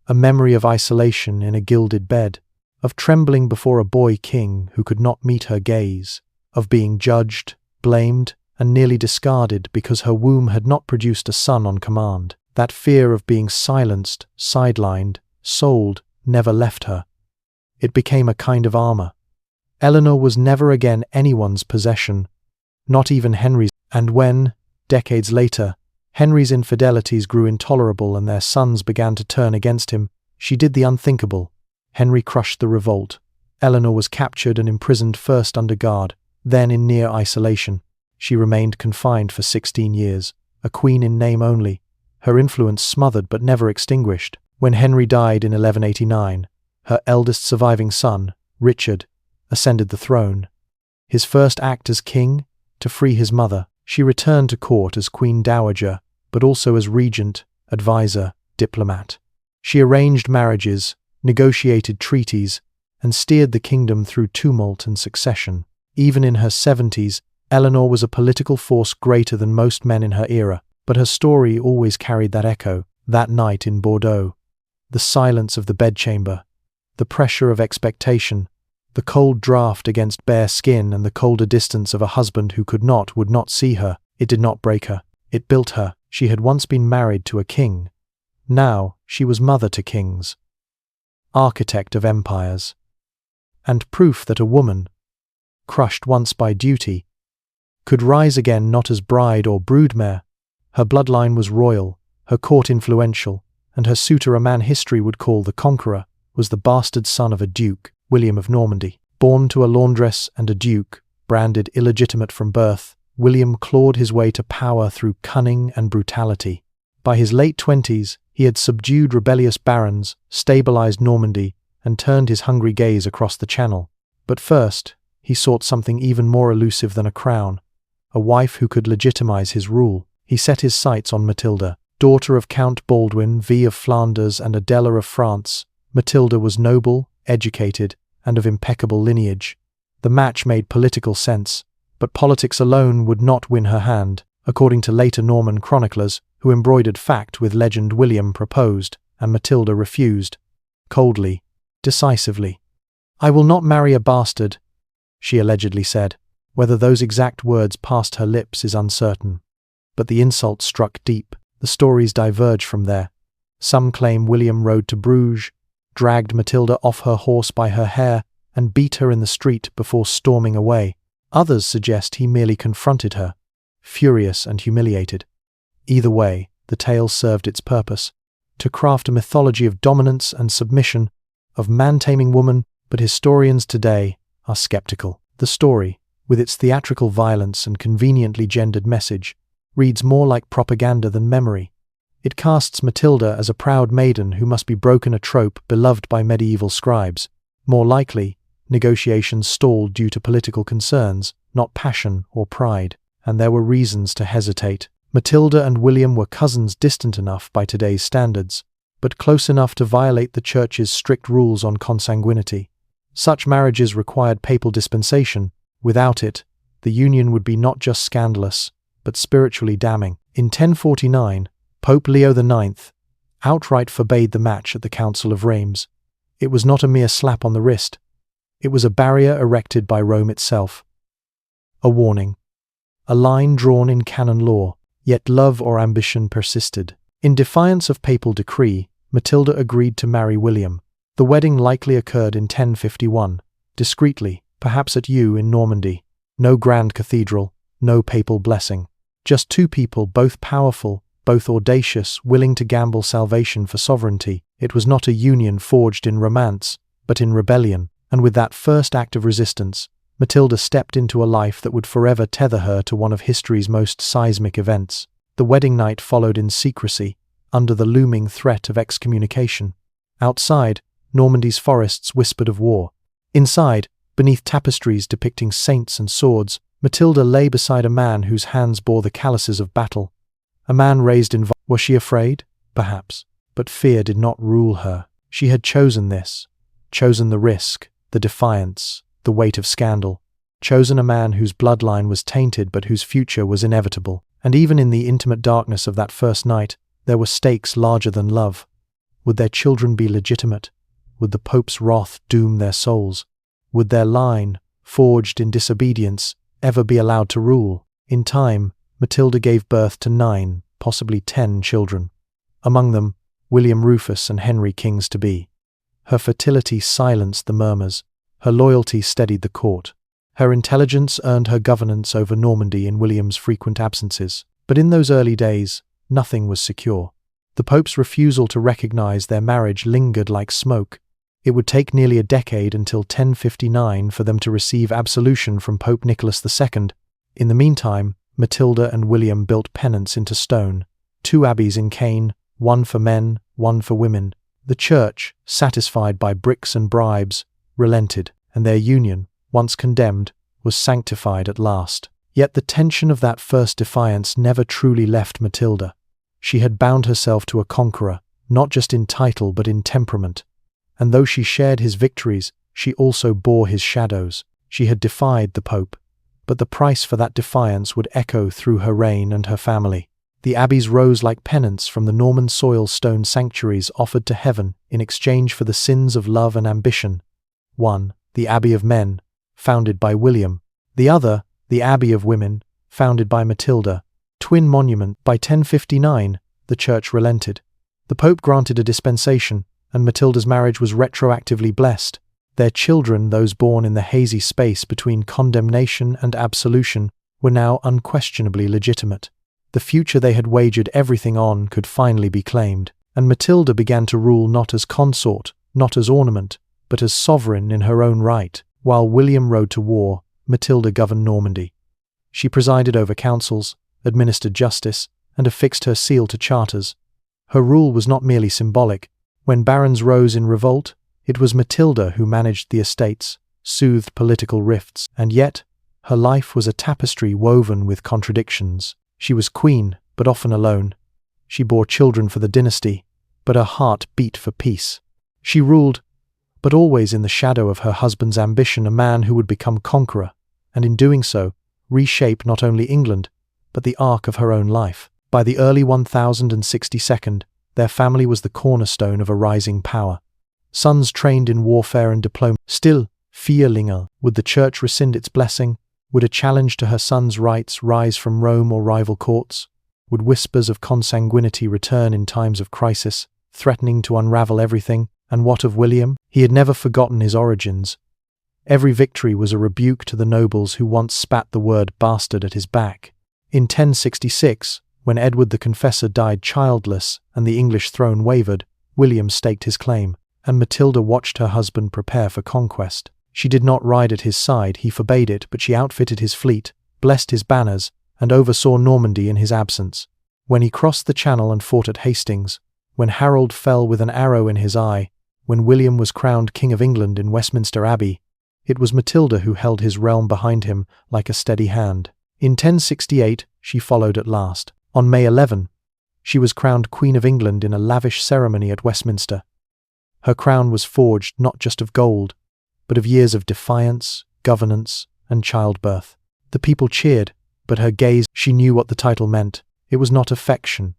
A memory of isolation in a gilded bed, of trembling before a boy king who could not meet her gaze, of being judged, blamed, and nearly discarded because her womb had not produced a son on command. That fear of being silenced, sidelined, sold, never left her. It became a kind of armor. Eleanor was never again anyone's possession, not even Henry's. And when, decades later, Henry's infidelities grew intolerable and their sons began to turn against him, she did the unthinkable. Henry crushed the revolt. Eleanor was captured and imprisoned, first under guard, then in near isolation. She remained confined for 16 years, a queen in name only, her influence smothered but never extinguished. When Henry died in 1189, her eldest surviving son, Richard, ascended the throne. His first act as king, to free his mother. She returned to court as Queen Dowager, but also as regent, advisor, diplomat. She arranged marriages, negotiated treaties, and steered the kingdom through tumult and succession. Even in her 70s, Eleanor was a political force greater than most men in her era, but her story always carried that echo. That night in Bordeaux, the silence of the bedchamber, the pressure of expectation, The cold draught against bare skin and the colder distance of a husband who would not see her. It did not break her. It built her. She had once been married to a king. Now she was mother to kings, architect of empires, and proof that a woman, crushed once by duty, could rise again not as bride or broodmare. Her bloodline was royal, her court influential, and her suitor, a man history would call the Conqueror, was the bastard son of a duke, William of Normandy. Born to a laundress and a duke, branded illegitimate from birth, William clawed his way to power through cunning and brutality. By his late 20s, he had subdued rebellious barons, stabilized Normandy, and turned his hungry gaze across the Channel. But first, he sought something even more elusive than a crown, a wife who could legitimize his rule. He set his sights on Matilda, daughter of Count Baldwin V of Flanders and Adela of France. Matilda was noble, educated, and of impeccable lineage. The match made political sense, but politics alone would not win her hand. According to later Norman chroniclers, who embroidered fact with legend, William proposed, and Matilda refused. Coldly, decisively. "I will not marry a bastard," she allegedly said. Whether those exact words passed her lips is uncertain. But the insult struck deep. The stories diverge from there. Some claim William rode to Bruges, dragged Matilda off her horse by her hair, and beat her in the street before storming away. Others suggest he merely confronted her, furious and humiliated. Either way, the tale served its purpose, to craft a mythology of dominance and submission, of man-taming woman, but historians today are skeptical. The story, with its theatrical violence and conveniently gendered message, reads more like propaganda than memory. It casts Matilda as a proud maiden who must be broken, a trope beloved by medieval scribes. More likely, negotiations stalled due to political concerns, not passion or pride, and there were reasons to hesitate. Matilda and William were cousins, distant enough by today's standards, but close enough to violate the Church's strict rules on consanguinity. Such marriages required papal dispensation. Without it, the union would be not just scandalous, but spiritually damning. In 1049, Pope Leo IX outright forbade the match at the Council of Reims. It was not a mere slap on the wrist. It was a barrier erected by Rome itself. A warning. A line drawn in canon law, yet love or ambition persisted. In defiance of papal decree, Matilda agreed to marry William. The wedding likely occurred in 1051, discreetly, perhaps at Eu in Normandy. No grand cathedral, no papal blessing. Just two people, both powerful, both audacious, willing to gamble salvation for sovereignty. It was not a union forged in romance, but in rebellion. And with that first act of resistance, Matilda stepped into a life that would forever tether her to one of history's most seismic events. The wedding night followed in secrecy, under the looming threat of excommunication. Outside, Normandy's forests whispered of war. Inside, beneath tapestries depicting saints and swords, Matilda lay beside a man whose hands bore the calluses of battle. A man raised in Was she afraid? Perhaps. But fear did not rule her. She had chosen this. Chosen the risk, the defiance, the weight of scandal. Chosen a man whose bloodline was tainted but whose future was inevitable. And even in the intimate darkness of that first night, there were stakes larger than love. Would their children be legitimate? Would the Pope's wrath doom their souls? Would their line, forged in disobedience, ever be allowed to rule? In time, Matilda gave birth to 9, possibly 10 children. Among them, William Rufus and Henry kings-to-be. Her fertility silenced the murmurs. Her loyalty steadied the court. Her intelligence earned her governance over Normandy in William's frequent absences. But in those early days, nothing was secure. The Pope's refusal to recognize their marriage lingered like smoke. It would take nearly a decade until 1059 for them to receive absolution from Pope Nicholas II. In the meantime, Matilda and William built penance into stone. 2 abbeys in Caen, one for men, one for women. The Church, satisfied by bricks and bribes, relented, and their union, once condemned, was sanctified at last. Yet the tension of that first defiance never truly left Matilda. She had bound herself to a conqueror, not just in title but in temperament. And though she shared his victories, she also bore his shadows. She had defied the Pope, but the price for that defiance would echo through her reign and her family. The abbeys rose like penance from the Norman soil stone sanctuaries offered to heaven in exchange for the sins of love and ambition. 1. the Abbey of Men, founded by William. The other, the Abbey of Women, founded by Matilda. Twin monument. By 1059, the church relented. The Pope granted a dispensation, and Matilda's marriage was retroactively blessed. Their children, those born in the hazy space between condemnation and absolution, were now unquestionably legitimate. The future they had wagered everything on could finally be claimed, and Matilda began to rule not as consort, not as ornament, but as sovereign in her own right. While William rode to war, Matilda governed Normandy. She presided over councils, administered justice, and affixed her seal to charters. Her rule was not merely symbolic. When barons rose in revolt, it was Matilda who managed the estates, soothed political rifts, and yet, her life was a tapestry woven with contradictions. She was queen, but often alone. She bore children for the dynasty, but her heart beat for peace. She ruled, but always in the shadow of her husband's ambition, a man who would become conqueror, and in doing so, reshape not only England, but the arc of her own life. By the early 1062, their family was the cornerstone of a rising power. Sons trained in warfare and diplomacy. Still, Vierlinge, would the church rescind its blessing? Would a challenge to her son's rights rise from Rome or rival courts? Would whispers of consanguinity return in times of crisis, threatening to unravel everything? And what of William? He had never forgotten his origins. Every victory was a rebuke to the nobles who once spat the word bastard at his back. In 1066, when Edward the Confessor died childless and the English throne wavered, William staked his claim, and Matilda watched her husband prepare for conquest. She did not ride at his side, he forbade it, but she outfitted his fleet, blessed his banners, and oversaw Normandy in his absence. When he crossed the Channel and fought at Hastings, when Harold fell with an arrow in his eye, when William was crowned King of England in Westminster Abbey, it was Matilda who held his realm behind him like a steady hand. In 1068, she followed at last. On May 11, she was crowned Queen of England in a lavish ceremony at Westminster. Her crown was forged not just of gold, but of years of defiance, governance, and childbirth. The people cheered, but her gaze, she knew what the title meant. It was not affection,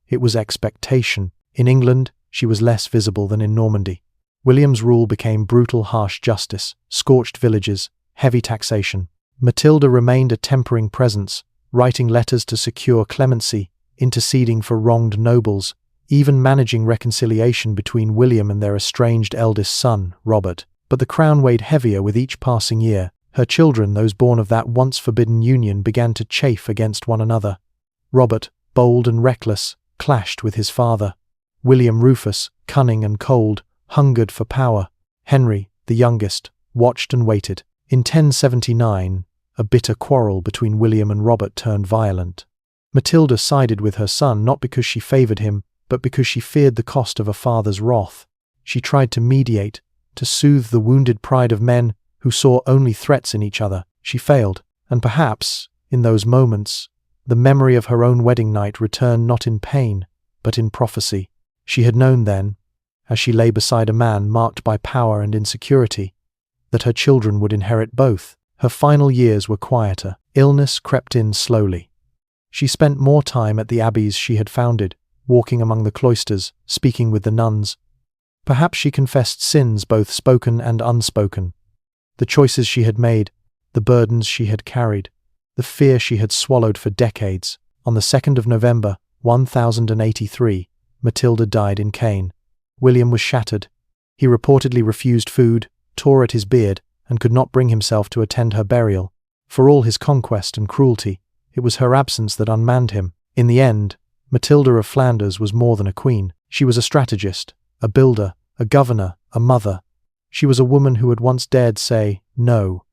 it was expectation. In England, she was less visible than in Normandy. William's rule became brutal, harsh justice, scorched villages, heavy taxation. Matilda remained a tempering presence, writing letters to secure clemency, interceding for wronged nobles, even managing reconciliation between William and their estranged eldest son, Robert. But the crown weighed heavier with each passing year. Her children, those born of that once forbidden union, began to chafe against one another. Robert, bold and reckless, clashed with his father. William Rufus, cunning and cold, hungered for power. Henry, the youngest, watched and waited. In 1079, a bitter quarrel between William and Robert turned violent. Matilda sided with her son not because she favoured him, but because she feared the cost of a father's wrath. She tried to mediate, to soothe the wounded pride of men who saw only threats in each other. She failed, and perhaps, in those moments, the memory of her own wedding night returned not in pain, but in prophecy. She had known then, as she lay beside a man marked by power and insecurity, that her children would inherit both. Her final years were quieter. Illness crept in slowly. She spent more time at the abbeys she had founded, walking among the cloisters, speaking with the nuns. Perhaps she confessed sins both spoken and unspoken. The choices she had made, the burdens she had carried, the fear she had swallowed for decades. On the 2nd of November, 1083, Matilda died in Caen. William was shattered. He reportedly refused food, tore at his beard, and could not bring himself to attend her burial. For all his conquest and cruelty, it was her absence that unmanned him. In the end, Matilda of Flanders was more than a queen. She was a strategist, a builder, a governor, a mother. She was a woman who had once dared say no,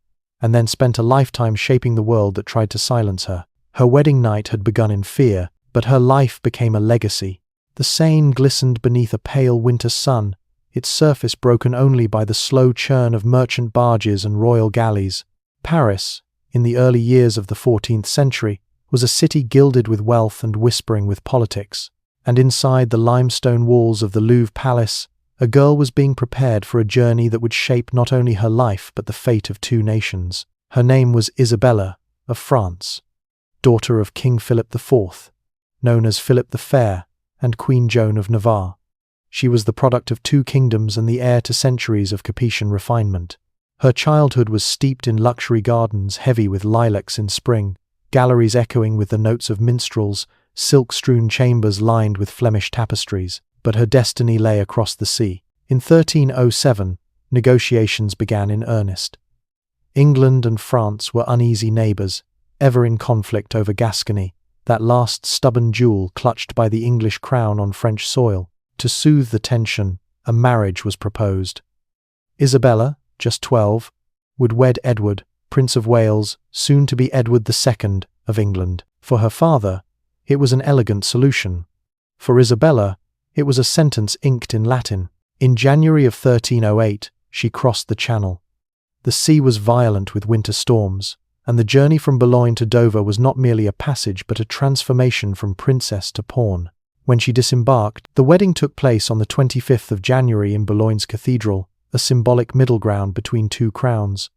and then spent a lifetime shaping the world that tried to silence her. Her wedding night had begun in fear, but her life became a legacy. The Seine glistened beneath a pale winter sun, its surface broken only by the slow churn of merchant barges and royal galleys. Paris, in the early years of the 14th century, was a city gilded with wealth and whispering with politics. And inside the limestone walls of the Louvre Palace, a girl was being prepared for a journey that would shape not only her life but the fate of two nations. Her name was Isabella of France, daughter of King Philip IV, known as Philip the Fair, and Queen Joan of Navarre. She was the product of two kingdoms and the heir to centuries of Capetian refinement. Her childhood was steeped in luxury gardens heavy with lilacs in spring, galleries echoing with the notes of minstrels, silk-strewn chambers lined with Flemish tapestries. But her destiny lay across the sea. In 1307, negotiations began in earnest. England and France were uneasy neighbours, ever in conflict over Gascony, that last stubborn jewel clutched by the English crown on French soil. To soothe the tension, a marriage was proposed. Isabella, just 12, would wed Edward, Prince of Wales, soon to be Edward II of England. For her father, it was an elegant solution. For Isabella, it was a sentence inked in Latin. In January of 1308, she crossed the Channel. The sea was violent with winter storms, and the journey from Boulogne to Dover was not merely a passage but a transformation from princess to pawn. When she disembarked, the wedding took place on the 25th of January in Boulogne's cathedral, a symbolic middle ground between two crowns.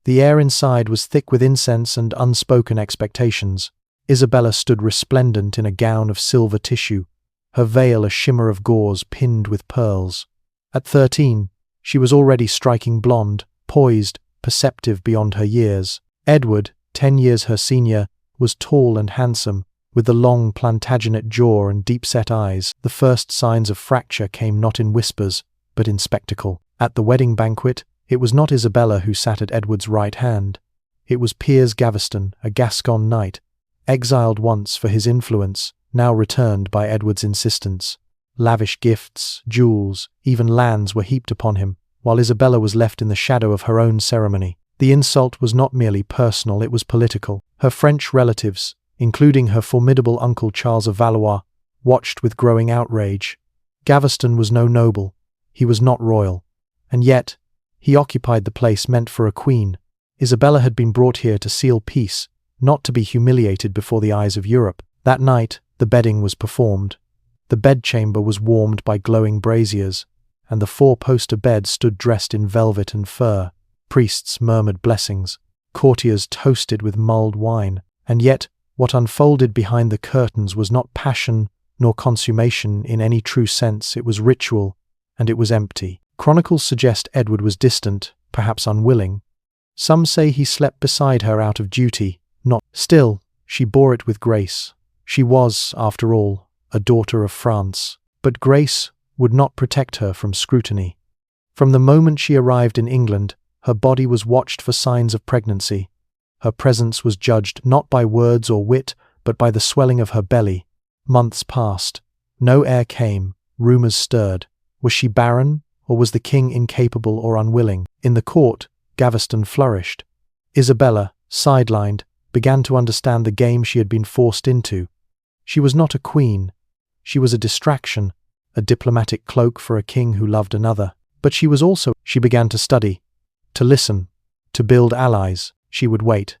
The air inside was thick with incense and unspoken expectations. Isabella stood resplendent in a gown of silver tissue, her veil a shimmer of gauze pinned with pearls. At 13, she was already striking blonde, poised, perceptive beyond her years. Edward, 10 years her senior, was tall and handsome, with the long Plantagenet jaw and deep-set eyes. The first signs of fracture came not in whispers, but in spectacle. At the wedding banquet, it was not Isabella who sat at Edward's right hand. It was Piers Gaveston, a Gascon knight, exiled once for his influence, now returned by Edward's insistence. Lavish gifts, jewels, even lands were heaped upon him, while Isabella was left in the shadow of her own ceremony. The insult was not merely personal, it was political. Her French relatives, including her formidable uncle Charles of Valois, watched with growing outrage. Gaveston was no noble, he was not royal, and yet he occupied the place meant for a queen. Isabella had been brought here to seal peace, not to be humiliated before the eyes of Europe. That night, the bedding was performed. The bedchamber was warmed by glowing braziers, and the four-poster bed stood dressed in velvet and fur. Priests murmured blessings, courtiers toasted with mulled wine, and yet what unfolded behind the curtains was not passion nor consummation in any true sense. It was ritual, and it was empty. Chronicles suggest Edward was distant, perhaps unwilling. Some say he slept beside her out of duty, not. Still, she bore it with grace. She was, after all, a daughter of France. But grace would not protect her from scrutiny. From the moment she arrived in England, her body was watched for signs of pregnancy. Her presence was judged not by words or wit, but by the swelling of her belly. Months passed. No heir came. Rumours stirred. Was she barren, or was the king incapable or unwilling? In the court, Gaveston flourished. Isabella, sidelined, began to understand the game she had been forced into. She was not a queen. She was a distraction, a diplomatic cloak for a king who loved another. But she was also. She began to study, to listen, to build allies. She would wait.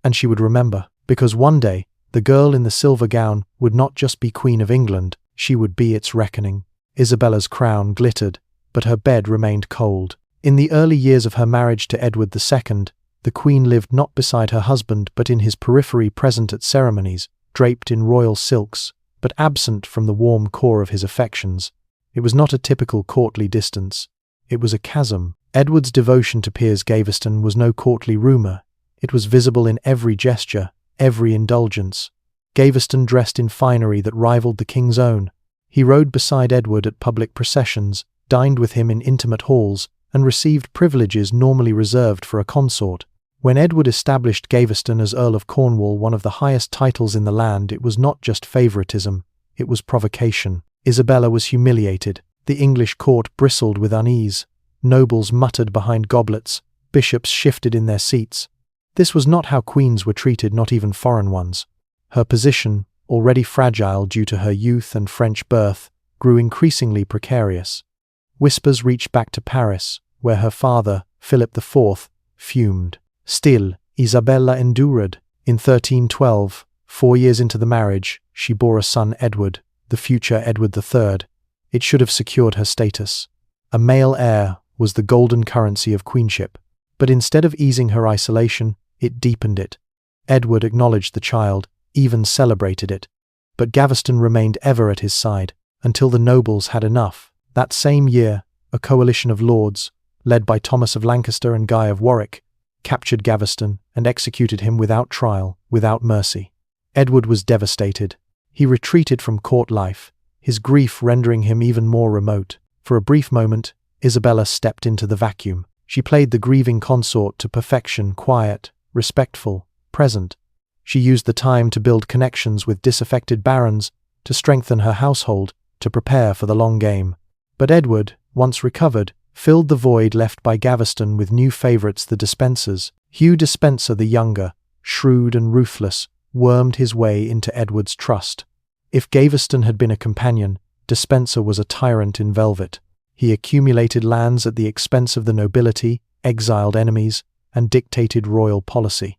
And she would remember, because one day, the girl in the silver gown would not just be Queen of England, she would be its reckoning. Isabella's crown glittered, but her bed remained cold. In the early years of her marriage to Edward II, the Queen lived not beside her husband but in his periphery, present at ceremonies, draped in royal silks, but absent from the warm core of his affections. It was not a typical courtly distance. It was a chasm. Edward's devotion to Piers Gaveston was no courtly rumour. It was visible in every gesture, every indulgence. Gaveston dressed in finery that rivaled the king's own. He rode beside Edward at public processions, dined with him in intimate halls, and received privileges normally reserved for a consort. When Edward established Gaveston as Earl of Cornwall, one of the highest titles in the land, it was not just favouritism, it was provocation. Isabella was humiliated. The English court bristled with unease. Nobles muttered behind goblets. Bishops shifted in their seats. This was not how queens were treated, not even foreign ones. Her position, already fragile due to her youth and French birth, grew increasingly precarious. Whispers reached back to Paris, where her father, Philip IV, fumed. Still, Isabella endured. In 1312, 4 years into the marriage, she bore a son, Edward, the future Edward III. It should have secured her status. A male heir was the golden currency of queenship. But instead of easing her isolation, it deepened it. Edward acknowledged the child, even celebrated it. But Gaveston remained ever at his side, until the nobles had enough. That same year, a coalition of lords, led by Thomas of Lancaster and Guy of Warwick, captured Gaveston and executed him without trial, without mercy. Edward was devastated. He retreated from court life, his grief rendering him even more remote. For a brief moment, Isabella stepped into the vacuum. She played the grieving consort to perfection, quiet, respectful, present. She used the time to build connections with disaffected barons, to strengthen her household, to prepare for the long game. But Edward, once recovered, filled the void left by Gaveston with new favourites, the Despensers. Hugh Despenser the younger, shrewd and ruthless, wormed his way into Edward's trust. If Gaveston had been a companion, Despenser was a tyrant in velvet. He accumulated lands at the expense of the nobility, exiled enemies, and dictated royal policy.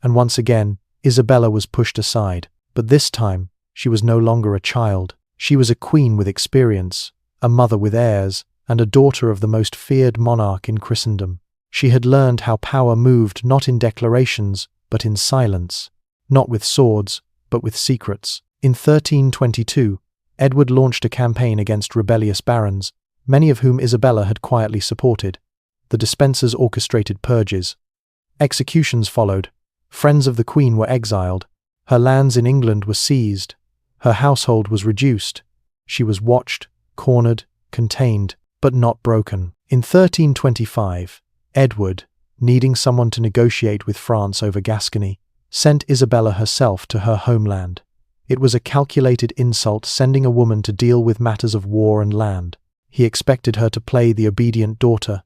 And once again, Isabella was pushed aside. But this time, she was no longer a child. She was a queen with experience, a mother with heirs, and a daughter of the most feared monarch in Christendom. She had learned how power moved not in declarations, but in silence. Not with swords, but with secrets. In 1322, Edward launched a campaign against rebellious barons, many of whom Isabella had quietly supported. The Despensers orchestrated purges. Executions followed. Friends of the Queen were exiled. Her lands in England were seized. Her household was reduced. She was watched, cornered, contained, but not broken. In 1325, Edward, needing someone to negotiate with France over Gascony, sent Isabella herself to her homeland. It was a calculated insult, sending a woman to deal with matters of war and land. He expected her to play the obedient daughter,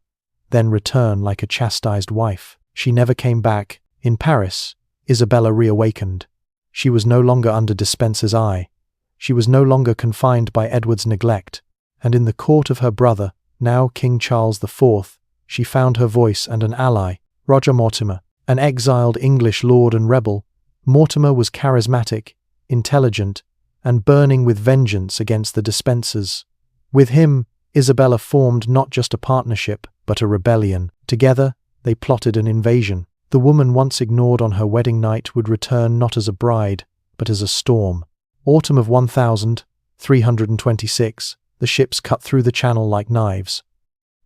then return like a chastised wife. She never came back. In Paris, Isabella reawakened. She was no longer under Despenser's eye. She was no longer confined by Edward's neglect. And in the court of her brother, now King Charles IV, she found her voice and an ally, Roger Mortimer, an exiled English lord and rebel. Mortimer was charismatic, intelligent, and burning with vengeance against the Despensers. With him, Isabella formed not just a partnership, but a rebellion. Together, they plotted an invasion. The woman once ignored on her wedding night would return not as a bride, but as a storm. Autumn of 1326, the ships cut through the channel like knives.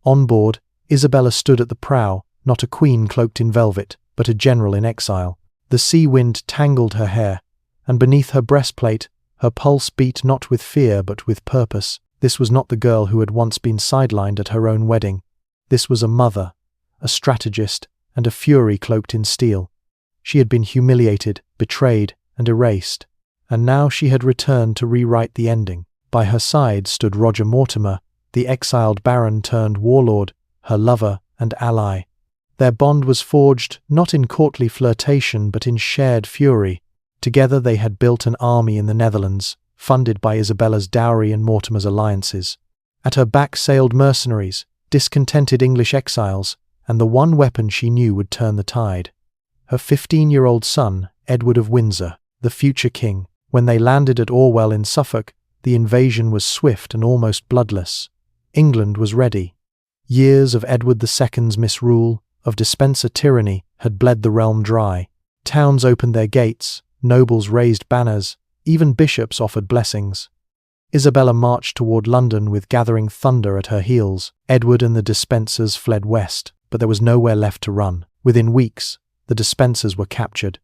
On board, Isabella stood at the prow, not a queen cloaked in velvet, but a general in exile. The sea wind tangled her hair, and beneath her breastplate, her pulse beat not with fear but with purpose. This was not the girl who had once been sidelined at her own wedding. This was a mother, a strategist, and a fury cloaked in steel. She had been humiliated, betrayed, and erased, and now she had returned to rewrite the ending. By her side stood Roger Mortimer, the exiled baron turned warlord, her lover and ally. Their bond was forged not in courtly flirtation but in shared fury. Together they had built an army in the Netherlands, funded by Isabella's dowry and Mortimer's alliances. At her back sailed mercenaries, discontented English exiles, and the one weapon she knew would turn the tide. Her 15-year-old son, Edward of Windsor, the future king. When they landed at Orwell in Suffolk, the invasion was swift and almost bloodless. England was ready. Years of Edward II's misrule, of Despenser tyranny, had bled the realm dry. Towns opened their gates, nobles raised banners, even bishops offered blessings. Isabella marched toward London with gathering thunder at her heels. Edward and the Despensers fled west, but there was nowhere left to run. Within weeks, the Despensers were captured.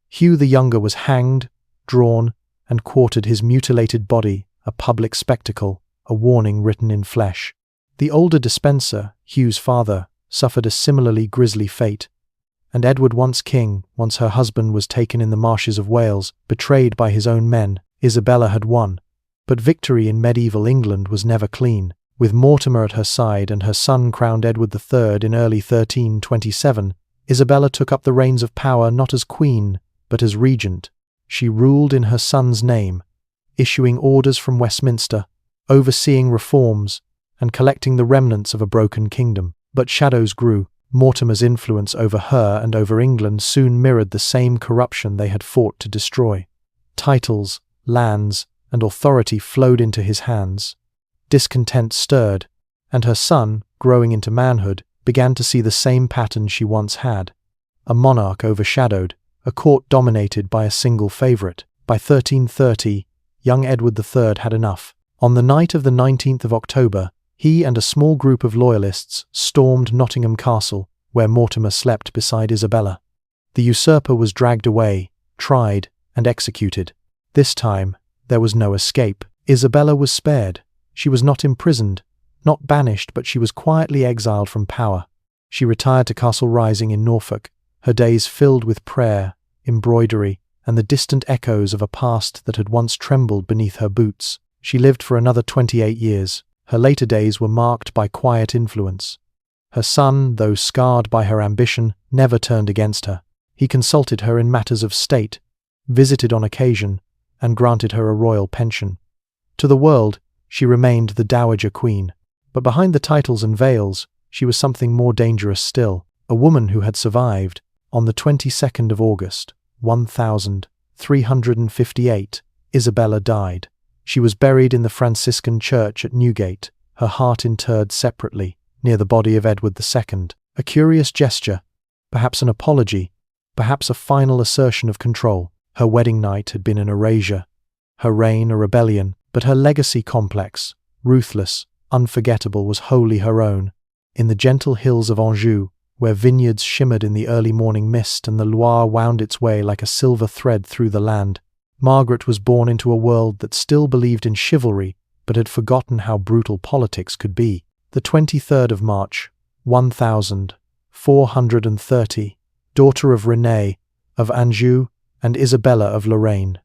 Hugh the Younger was hanged, drawn, and quartered, his mutilated body a public spectacle, a warning written in flesh. The older Despenser, Hugh's father, suffered a similarly grisly fate, and Edward, once king, once her husband, was taken in the marshes of Wales, betrayed by his own men. Isabella had won, but victory in medieval England was never clean. With Mortimer at her side and her son crowned Edward III in early 1327, Isabella took up the reins of power not as queen, but as regent. She ruled in her son's name, issuing orders from Westminster, overseeing reforms, and collecting the remnants of a broken kingdom. But shadows grew. Mortimer's influence over her and over England soon mirrored the same corruption they had fought to destroy. Titles, lands, and authority flowed into his hands. Discontent stirred, and her son, growing into manhood, began to see the same pattern she once had. A monarch overshadowed, a court dominated by a single favourite. By 1330, young Edward III had enough. On the night of the 19th of October, He and a small group of loyalists stormed Nottingham Castle, where Mortimer slept beside Isabella. The usurper was dragged away, tried, and executed. This time, there was no escape. Isabella was spared. She was not imprisoned, not banished, but she was quietly exiled from power. She retired to Castle Rising in Norfolk, her days filled with prayer, embroidery, and the distant echoes of a past that had once trembled beneath her boots. She lived for another 28 years. Her later days were marked by quiet influence. Her son, though scarred by her ambition, never turned against her. He consulted her in matters of state, visited on occasion, and granted her a royal pension. To the world, she remained the Dowager Queen. But behind the titles and veils, she was something more dangerous still, a woman who had survived. On the 22nd of August, 1358, Isabella died. She was buried in the Franciscan church at Newgate, her heart interred separately, near the body of Edward II. A curious gesture, perhaps an apology, perhaps a final assertion of control. Her wedding night had been an erasure, her reign a rebellion, but her legacy complex, ruthless, unforgettable, was wholly her own. In the gentle hills of Anjou, where vineyards shimmered in the early morning mist and the Loire wound its way like a silver thread through the land, Margaret was born into a world that still believed in chivalry, but had forgotten how brutal politics could be. The 23rd of March, 1430, daughter of René of Anjou and Isabella of Lorraine,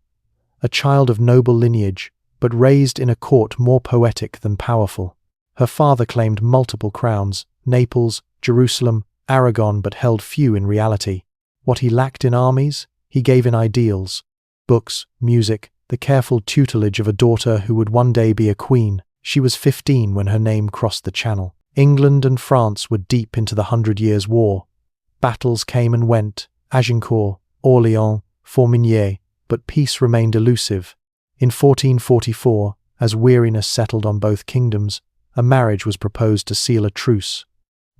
a child of noble lineage, but raised in a court more poetic than powerful. Her father claimed multiple crowns, Naples, Jerusalem, Aragon, but held few in reality. What he lacked in armies, he gave in ideals. Books, music, the careful tutelage of a daughter who would one day be a queen. She was 15 when her name crossed the Channel. England and France were deep into the 100 Years' War. Battles came and went, Agincourt, Orléans, Formigny, but peace remained elusive. In 1444, as weariness settled on both kingdoms, a marriage was proposed to seal a truce.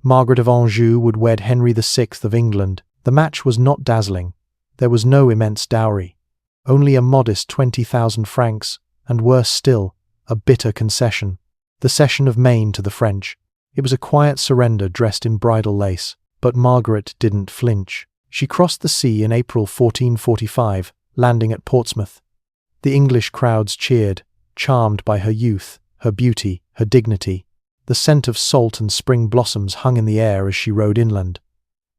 Margaret of Anjou would wed Henry VI of England. The match was not dazzling. There was no immense dowry. Only a modest 20,000 francs, and worse still, a bitter concession. The cession of Maine to the French. It was a quiet surrender dressed in bridal lace, but Margaret didn't flinch. She crossed the sea in April 1445, landing at Portsmouth. The English crowds cheered, charmed by her youth, her beauty, her dignity. The scent of salt and spring blossoms hung in the air as she rode inland.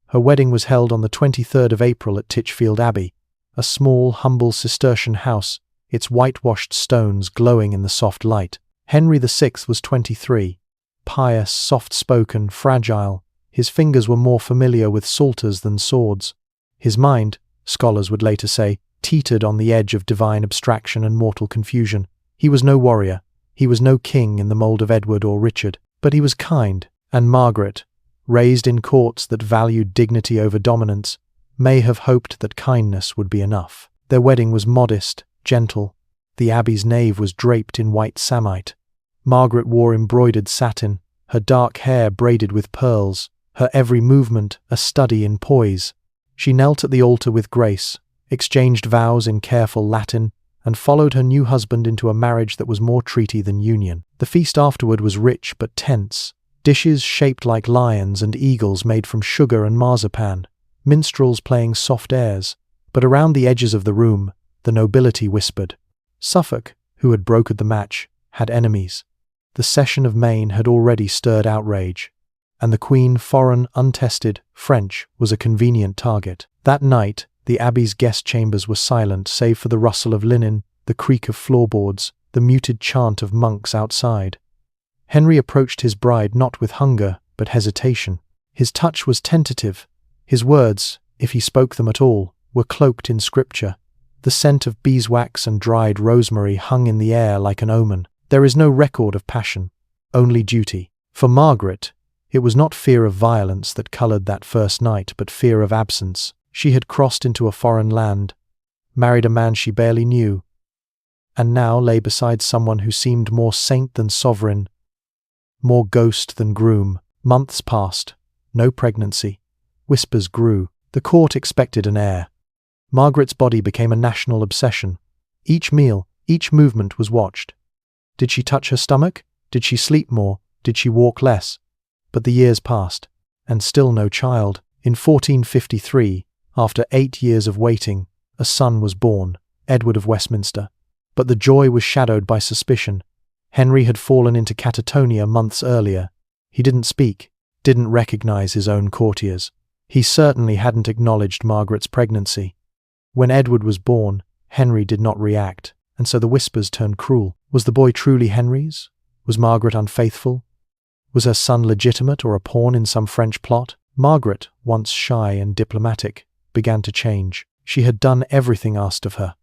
Her wedding was held on the 23rd of April at Titchfield Abbey, a small, humble Cistercian house, its whitewashed stones glowing in the soft light. Henry VI was 23, pious, soft-spoken, fragile. His fingers were more familiar with psalters than swords. His mind, scholars would later say, teetered on the edge of divine abstraction and mortal confusion. He was no warrior. He was no king in the mould of Edward or Richard, but he was kind, and Margaret, raised in courts that valued dignity over dominance, may have hoped that kindness would be enough. Their wedding was modest, gentle. The abbey's nave was draped in white samite. Margaret wore embroidered satin, her dark hair braided with pearls, her every movement a study in poise. She knelt at the altar with grace, exchanged vows in careful Latin, and followed her new husband into a marriage that was more treaty than union. The feast afterward was rich but tense. Dishes shaped like lions and eagles made from sugar and marzipan, minstrels playing soft airs. But around the edges of the room, the nobility whispered. Suffolk, who had brokered the match, had enemies. The cession of Maine had already stirred outrage, and the Queen, foreign, untested, French, was a convenient target. That night, the abbey's guest chambers were silent save for the rustle of linen, the creak of floorboards, the muted chant of monks outside. Henry approached his bride not with hunger, but hesitation. His touch was tentative. His words, if he spoke them at all, were cloaked in scripture. The scent of beeswax and dried rosemary hung in the air like an omen. There is no record of passion, only duty. For Margaret, it was not fear of violence that coloured that first night, but fear of absence. She had crossed into a foreign land, married a man she barely knew, and now lay beside someone who seemed more saint than sovereign, more ghost than groom. Months passed, no pregnancy. Whispers grew. The court expected an heir. Margaret's body became a national obsession. Each meal, each movement was watched. Did she touch her stomach? Did she sleep more? Did she walk less? But the years passed, and still no child. In 1453, after 8 years of waiting, a son was born, Edward of Westminster. But the joy was shadowed by suspicion. Henry had fallen into catatonia months earlier. He didn't speak, didn't recognize his own courtiers. He certainly hadn't acknowledged Margaret's pregnancy. When Edward was born, Henry did not react, and so the whispers turned cruel. Was the boy truly Henry's? Was Margaret unfaithful? Was her son legitimate or a pawn in some French plot? Margaret, once shy and diplomatic, began to change. She had done everything asked of her.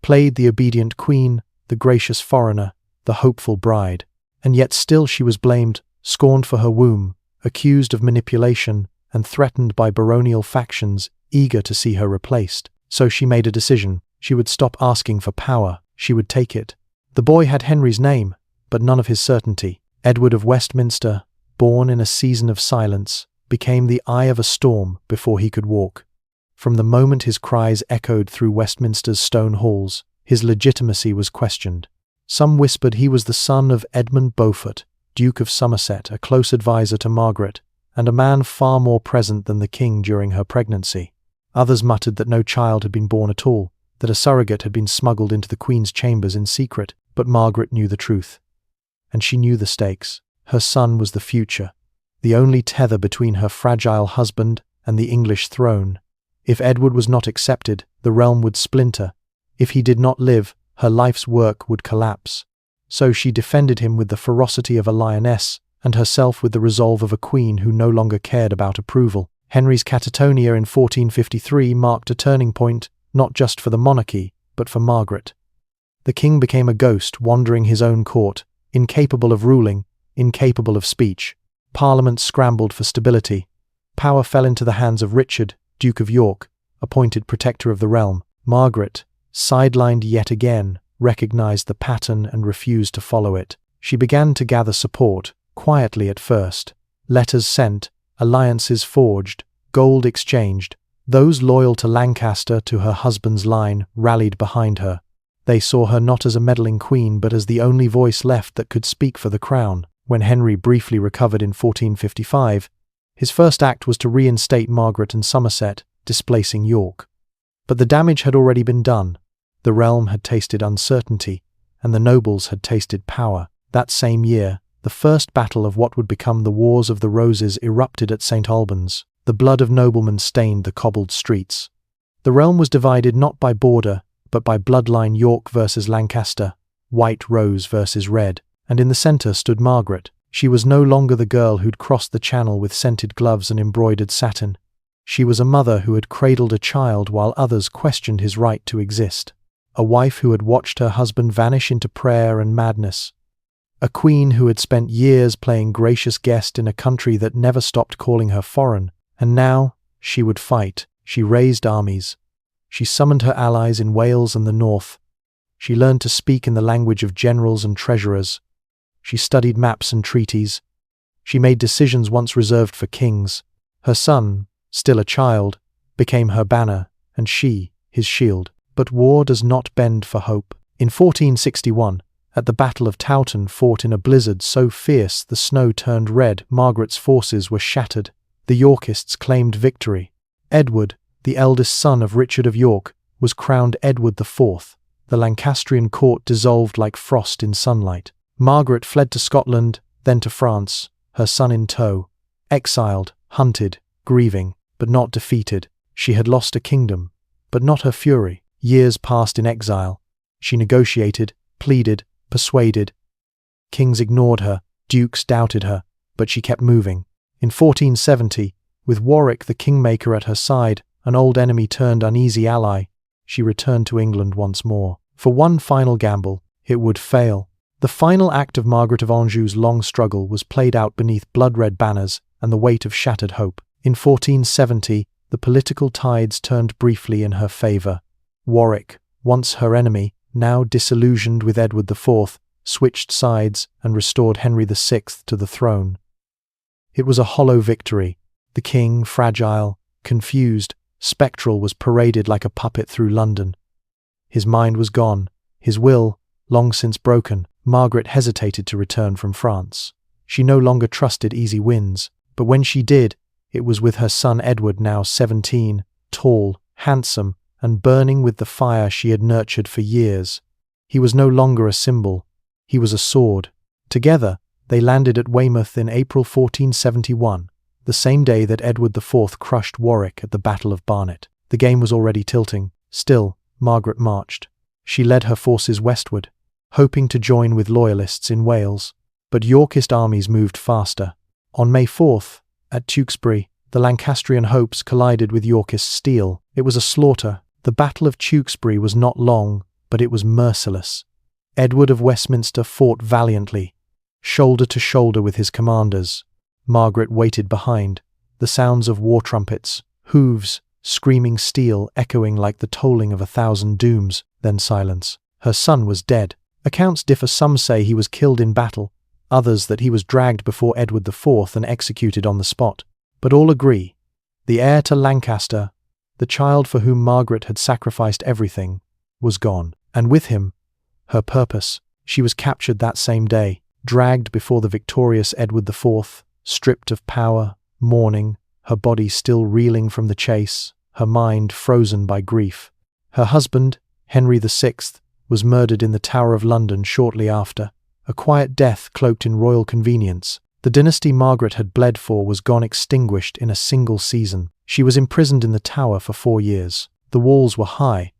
Played the obedient queen, the gracious foreigner, the hopeful bride. And yet still she was blamed, scorned for her womb, accused of manipulation, and threatened by baronial factions eager to see her replaced. So she made a decision. She would stop asking for power. She would take it. The boy had Henry's name, but none of his certainty. Edward of Westminster, born in a season of silence, became the eye of a storm before he could walk. From the moment his cries echoed through Westminster's stone halls, his legitimacy was questioned. Some whispered he was the son of Edmund Beaufort, Duke of Somerset, a close advisor to Margaret, and a man far more present than the king during her pregnancy. Others muttered that no child had been born at all, that a surrogate had been smuggled into the queen's chambers in secret. But Margaret knew the truth. And she knew the stakes. Her son was the future, the only tether between her fragile husband and the English throne. If Edward was not accepted, the realm would splinter. If he did not live, her life's work would collapse. So she defended him with the ferocity of a lioness, and herself with the resolve of a queen who no longer cared about approval. Henry's catatonia in 1453 marked a turning point, not just for the monarchy, but for Margaret. The king became a ghost wandering his own court, incapable of ruling, incapable of speech. Parliament scrambled for stability. Power fell into the hands of Richard, Duke of York, appointed protector of the realm. Margaret, sidelined yet again, recognized the pattern and refused to follow it. She began to gather support, quietly at first. Letters sent, alliances forged, gold exchanged. Those loyal to Lancaster, to her husband's line, rallied behind her. They saw her not as a meddling queen, but as the only voice left that could speak for the crown. When Henry briefly recovered in 1455, his first act was to reinstate Margaret and Somerset, displacing York. But the damage had already been done. The realm had tasted uncertainty, and the nobles had tasted power. That same year, the first battle of what would become the Wars of the Roses erupted at St. Albans. The blood of noblemen stained the cobbled streets. The realm was divided not by border, but by bloodline. York versus Lancaster, white rose versus red, and in the centre stood Margaret. She was no longer the girl who'd crossed the channel with scented gloves and embroidered satin. She was a mother who had cradled a child while others questioned his right to exist. A wife who had watched her husband vanish into prayer and madness. A queen who had spent years playing gracious guest in a country that never stopped calling her foreign. And now, she would fight. She raised armies. She summoned her allies in Wales and the north. She learned to speak in the language of generals and treasurers. She studied maps and treaties. She made decisions once reserved for kings. Her son, still a child, became her banner, and she, his shield. But war does not bend for hope. In 1461, at the Battle of Towton, fought in a blizzard so fierce the snow turned red, Margaret's forces were shattered. The Yorkists claimed victory. Edward, the eldest son of Richard of York, was crowned Edward IV. The Lancastrian court dissolved like frost in sunlight. Margaret fled to Scotland, then to France, her son in tow. Exiled, hunted, grieving, but not defeated. She had lost a kingdom, but not her fury. Years passed in exile. She negotiated, pleaded, persuaded. Kings ignored her, dukes doubted her, but she kept moving. In 1470, with Warwick the kingmaker at her side, an old enemy turned uneasy ally, she returned to England once more. For one final gamble, it would fail. The final act of Margaret of Anjou's long struggle was played out beneath blood-red banners and the weight of shattered hope. In 1470, the political tides turned briefly in her favour. Warwick, once her enemy, now disillusioned with Edward IV, switched sides and restored Henry VI to the throne. It was a hollow victory. The king, fragile, confused, spectral, was paraded like a puppet through London. His mind was gone, his will, long since broken. Margaret hesitated to return from France. She no longer trusted easy wins, but when she did, it was with her son Edward, now 17, tall, handsome, and burning with the fire she had nurtured for years. He was no longer a symbol, he was a sword. Together, they landed at Weymouth in April 1471, the same day that Edward IV crushed Warwick at the Battle of Barnet. The game was already tilting. Still, Margaret marched. She led her forces westward, hoping to join with loyalists in Wales. But Yorkist armies moved faster. On May 4th, at Tewkesbury, the Lancastrian hopes collided with Yorkist steel. It was a slaughter. The Battle of Tewkesbury was not long, but it was merciless. Edward of Westminster fought valiantly, shoulder to shoulder with his commanders. Margaret waited behind, the sounds of war trumpets, hooves, screaming steel echoing like the tolling of 1,000 dooms, then silence. Her son was dead. Accounts differ. Some say he was killed in battle, others that he was dragged before Edward IV and executed on the spot. But all agree, the heir to Lancaster, the child for whom Margaret had sacrificed everything, was gone. And with him, her purpose. She was captured that same day, dragged before the victorious Edward IV, stripped of power, mourning, her body still reeling from the chase, her mind frozen by grief. Her husband, Henry VI, was murdered in the Tower of London shortly after, a quiet death cloaked in royal convenience. The dynasty Margaret had bled for was gone, extinguished in a single season. She was imprisoned in the Tower for 4 years. The walls were high,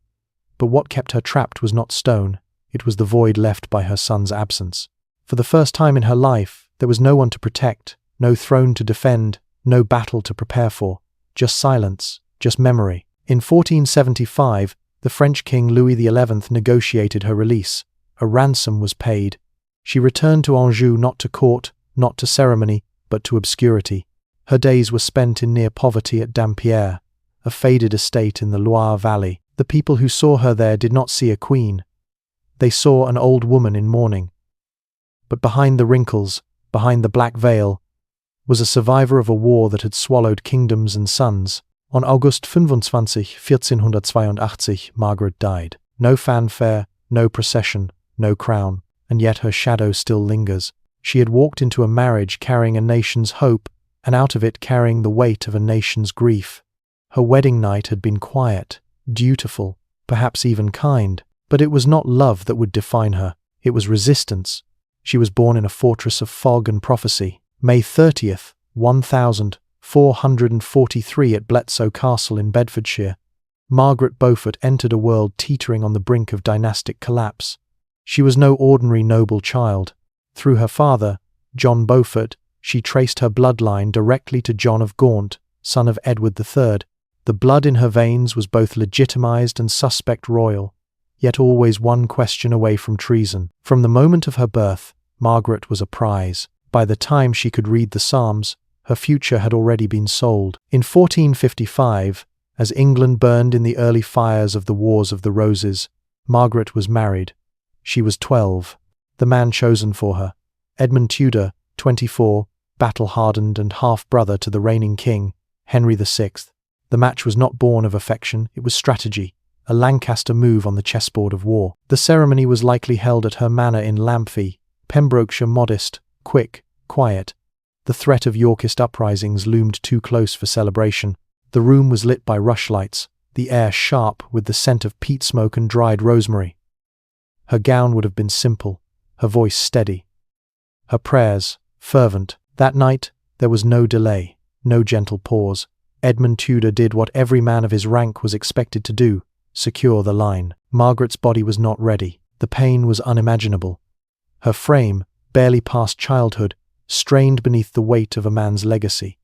but what kept her trapped was not stone, it was the void left by her son's absence. For the first time in her life, there was no one to protect, no throne to defend, no battle to prepare for, just silence, just memory. In 1475, the French King Louis XI negotiated her release. A ransom was paid. She returned to Anjou, not to court, not to ceremony, but to obscurity. Her days were spent in near poverty at Dampierre, a faded estate in the Loire Valley. The people who saw her there did not see a queen. They saw an old woman in mourning. But behind the wrinkles, behind the black veil, was a survivor of a war that had swallowed kingdoms and sons. On August 25, 1482, Margaret died. No fanfare, no procession, no crown, and yet her shadow still lingers. She had walked into a marriage carrying a nation's hope, and out of it carrying the weight of a nation's grief. Her wedding night had been quiet, dutiful, perhaps even kind, but it was not love that would define her, it was resistance. She was born in a fortress of fog and prophecy. May 30th, 1443 at Bletsoe Castle in Bedfordshire, Margaret Beaufort entered a world teetering on the brink of dynastic collapse. She was no ordinary noble child. Through her father, John Beaufort, she traced her bloodline directly to John of Gaunt, son of Edward III. The blood in her veins was both legitimized and suspect royal, yet always one question away from treason. From the moment of her birth, Margaret was a prize. By the time she could read the Psalms, her future had already been sold. In 1455, as England burned in the early fires of the Wars of the Roses, Margaret was married. She was 12. The man chosen for her, Edmund Tudor, 24, battle-hardened and half-brother to the reigning king, Henry VI. The match was not born of affection, it was strategy, a Lancaster move on the chessboard of war. The ceremony was likely held at her manor in Lamphy, Pembrokeshire. Modest, quick, quiet. The threat of Yorkist uprisings loomed too close for celebration. The room was lit by rushlights, the air sharp with the scent of peat smoke and dried rosemary. Her gown would have been simple, her voice steady, her prayers fervent. That night, there was no delay, no gentle pause. Edmund Tudor did what every man of his rank was expected to do, secure the line. Margaret's body was not ready. The pain was unimaginable. Her frame, barely past childhood, strained beneath the weight of a man's legacy.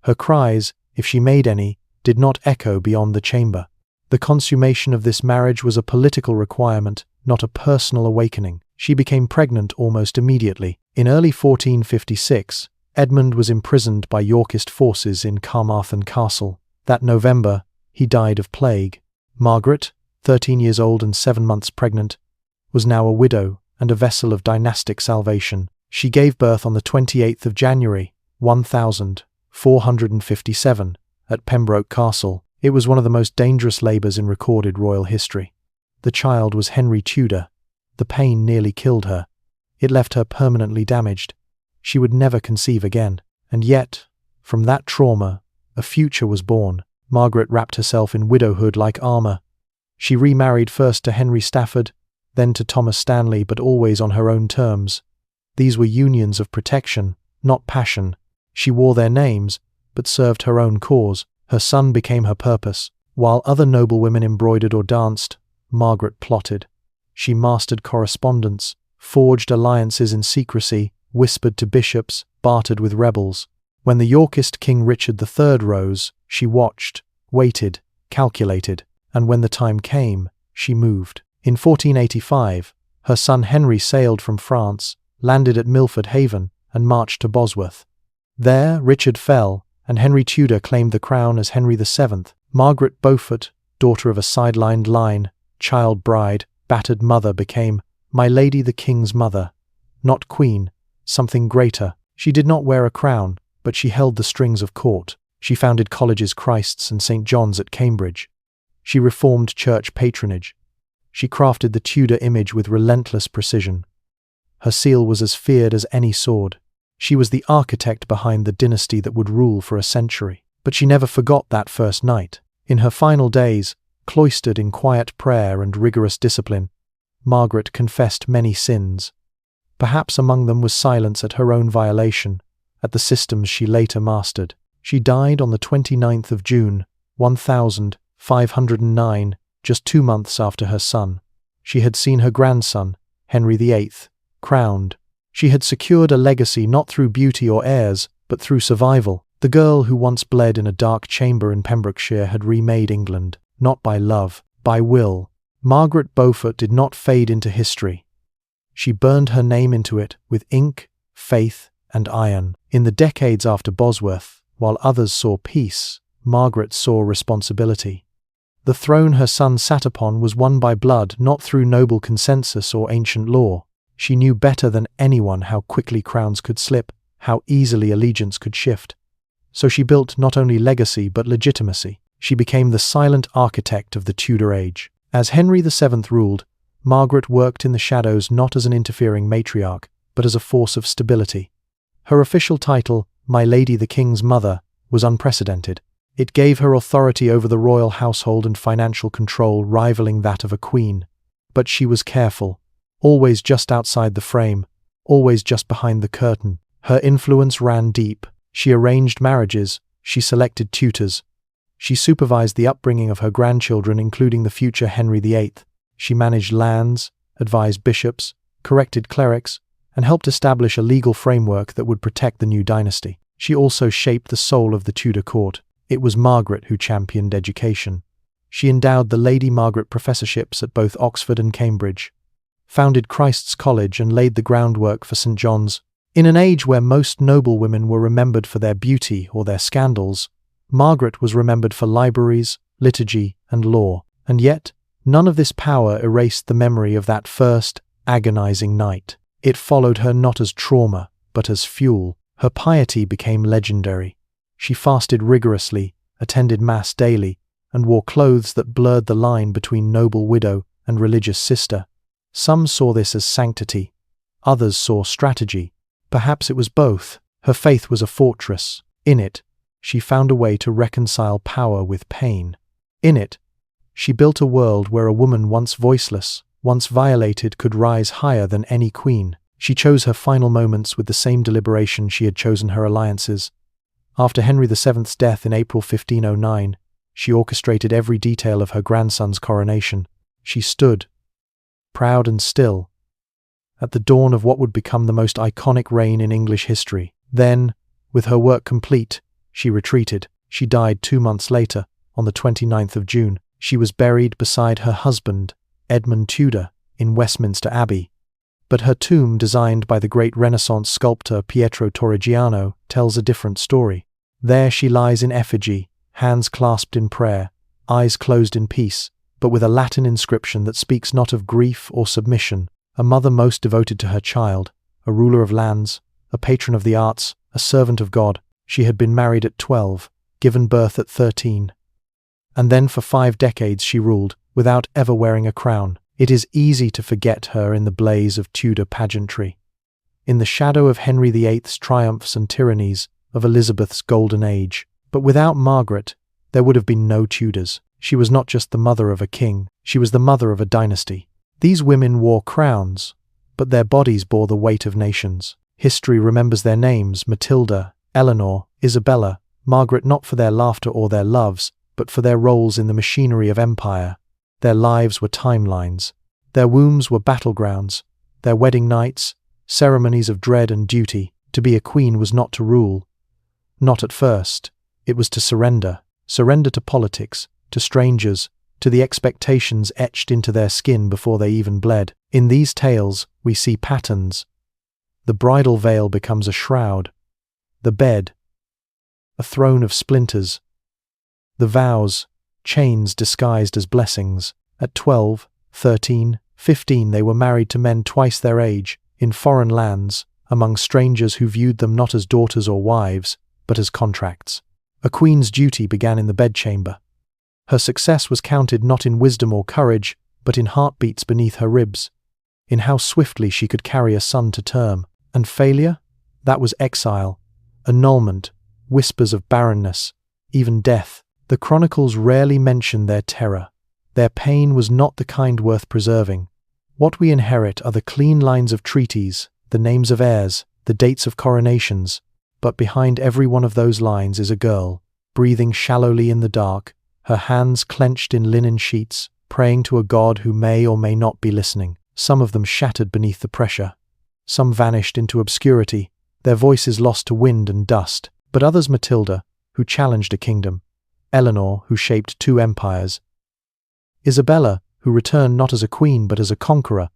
Her cries, if she made any, did not echo beyond the chamber. The consummation of this marriage was a political requirement, not a personal awakening. She became pregnant almost immediately. In early 1456, Edmund was imprisoned by Yorkist forces in Carmarthen Castle. That November, he died of plague. Margaret, 13 years old and 7 months pregnant, was now a widow and a vessel of dynastic salvation. She gave birth on the 28th of January, 1457, at Pembroke Castle. It was one of the most dangerous labours in recorded royal history. The child was Henry Tudor. The pain nearly killed her. It left her permanently damaged. She would never conceive again. And yet, from that trauma, a future was born. Margaret wrapped herself in widowhood like armor. She remarried first to Henry Stafford, then to Thomas Stanley, but always on her own terms. These were unions of protection, not passion. She wore their names, but served her own cause. Her son became her purpose. While other noblewomen embroidered or danced, Margaret plotted. She mastered correspondence, forged alliances in secrecy, whispered to bishops, bartered with rebels. When the Yorkist King Richard III rose, she watched, waited, calculated, and when the time came, she moved. In 1485, her son Henry sailed from France, landed at Milford Haven, and marched to Bosworth. There, Richard fell, and Henry Tudor claimed the crown as Henry VII. Margaret Beaufort, daughter of a sidelined line, child bride, battered mother, became My Lady the King's mother. Not queen, something greater. She did not wear a crown, but she held the strings of court. She founded colleges Christ's and St. John's at Cambridge. She reformed church patronage. She crafted the Tudor image with relentless precision. Her seal was as feared as any sword. She was the architect behind the dynasty that would rule for a century. But she never forgot that first night. In her final days, cloistered in quiet prayer and rigorous discipline, Margaret confessed many sins. Perhaps among them was silence at her own violation, at the systems she later mastered. She died on the 29th of June, 1509, just 2 months after her son. She had seen her grandson, Henry VIII, crowned. She had secured a legacy not through beauty or heirs, but through survival. The girl who once bled in a dark chamber in Pembrokeshire had remade England, not by love, by will. Margaret Beaufort did not fade into history. She burned her name into it with ink, faith, and iron. In the decades after Bosworth, while others saw peace, Margaret saw responsibility. The throne her son sat upon was won by blood, not through noble consensus or ancient law. She knew better than anyone how quickly crowns could slip, how easily allegiance could shift. So she built not only legacy but legitimacy. She became the silent architect of the Tudor age. As Henry VII ruled, Margaret worked in the shadows not as an interfering matriarch, but as a force of stability. Her official title, My Lady the King's Mother, was unprecedented. It gave her authority over the royal household and financial control rivaling that of a queen. But she was careful, always just outside the frame, always just behind the curtain. Her influence ran deep. She arranged marriages, she selected tutors. She supervised the upbringing of her grandchildren, including the future Henry VIII. She managed lands, advised bishops, corrected clerics, and helped establish a legal framework that would protect the new dynasty. She also shaped the soul of the Tudor court. It was Margaret who championed education. She endowed the Lady Margaret professorships at both Oxford and Cambridge, founded Christ's College and laid the groundwork for St. John's. In an age where most noblewomen were remembered for their beauty or their scandals, Margaret was remembered for libraries, liturgy, and law. And yet, none of this power erased the memory of that first, agonizing night. It followed her not as trauma, but as fuel. Her piety became legendary. She fasted rigorously, attended Mass daily, and wore clothes that blurred the line between noble widow and religious sister. Some saw this as sanctity. Others saw strategy. Perhaps it was both. Her faith was a fortress. In it, she found a way to reconcile power with pain. In it, she built a world where a woman once voiceless, once violated, could rise higher than any queen. She chose her final moments with the same deliberation she had chosen her alliances. After Henry VII's death in April 1509, she orchestrated every detail of her grandson's coronation. She stood, proud and still, at the dawn of what would become the most iconic reign in English history. Then, with her work complete, she retreated. She died 2 months later, on the 29th of June. She was buried beside her husband, Edmund Tudor, in Westminster Abbey. But her tomb, designed by the great Renaissance sculptor Pietro Torrigiano, tells a different story. There she lies in effigy, hands clasped in prayer, eyes closed in peace, but with a Latin inscription that speaks not of grief or submission, a mother most devoted to her child, a ruler of lands, a patron of the arts, a servant of God. She had been married at 12, given birth at 13. And then for 5 decades she ruled, without ever wearing a crown. It is easy to forget her in the blaze of Tudor pageantry. in the shadow of Henry VIII's triumphs and tyrannies, of Elizabeth's golden age. But without Margaret, there would have been no Tudors. She was not just the mother of a king, she was the mother of a dynasty. These women wore crowns, but their bodies bore the weight of nations. History remembers their names: Matilda, Eleanor, Isabella, Margaret, not for their laughter or their loves, but for their roles in the machinery of empire. Their lives were timelines. Their wombs were battlegrounds. Their wedding nights, ceremonies of dread and duty. To be a queen was not to rule. Not at first. It was to surrender. Surrender to politics, to strangers, to the expectations etched into their skin before they even bled. In these tales, we see patterns. The bridal veil becomes a shroud. The bed, a throne of splinters. The vows, chains disguised as blessings. At 12, 13, 15 they were married to men twice their age, in foreign lands, among strangers who viewed them not as daughters or wives, but as contracts. A queen's duty began in the bedchamber. Her success was counted not in wisdom or courage, but in heartbeats beneath her ribs, in how swiftly she could carry a son to term. And failure? That was exile, annulment, whispers of barrenness, even death. The chronicles rarely mention their terror. Their pain was not the kind worth preserving. What we inherit are the clean lines of treaties, the names of heirs, the dates of coronations. But behind every one of those lines is a girl, breathing shallowly in the dark, her hands clenched in linen sheets, praying to a God who may or may not be listening. Some of them shattered beneath the pressure. Some vanished into obscurity, their voices lost to wind and dust. But others: Matilda, who challenged a kingdom; Eleanor, who shaped 2 empires; Isabella, who returned not as a queen but as a conqueror;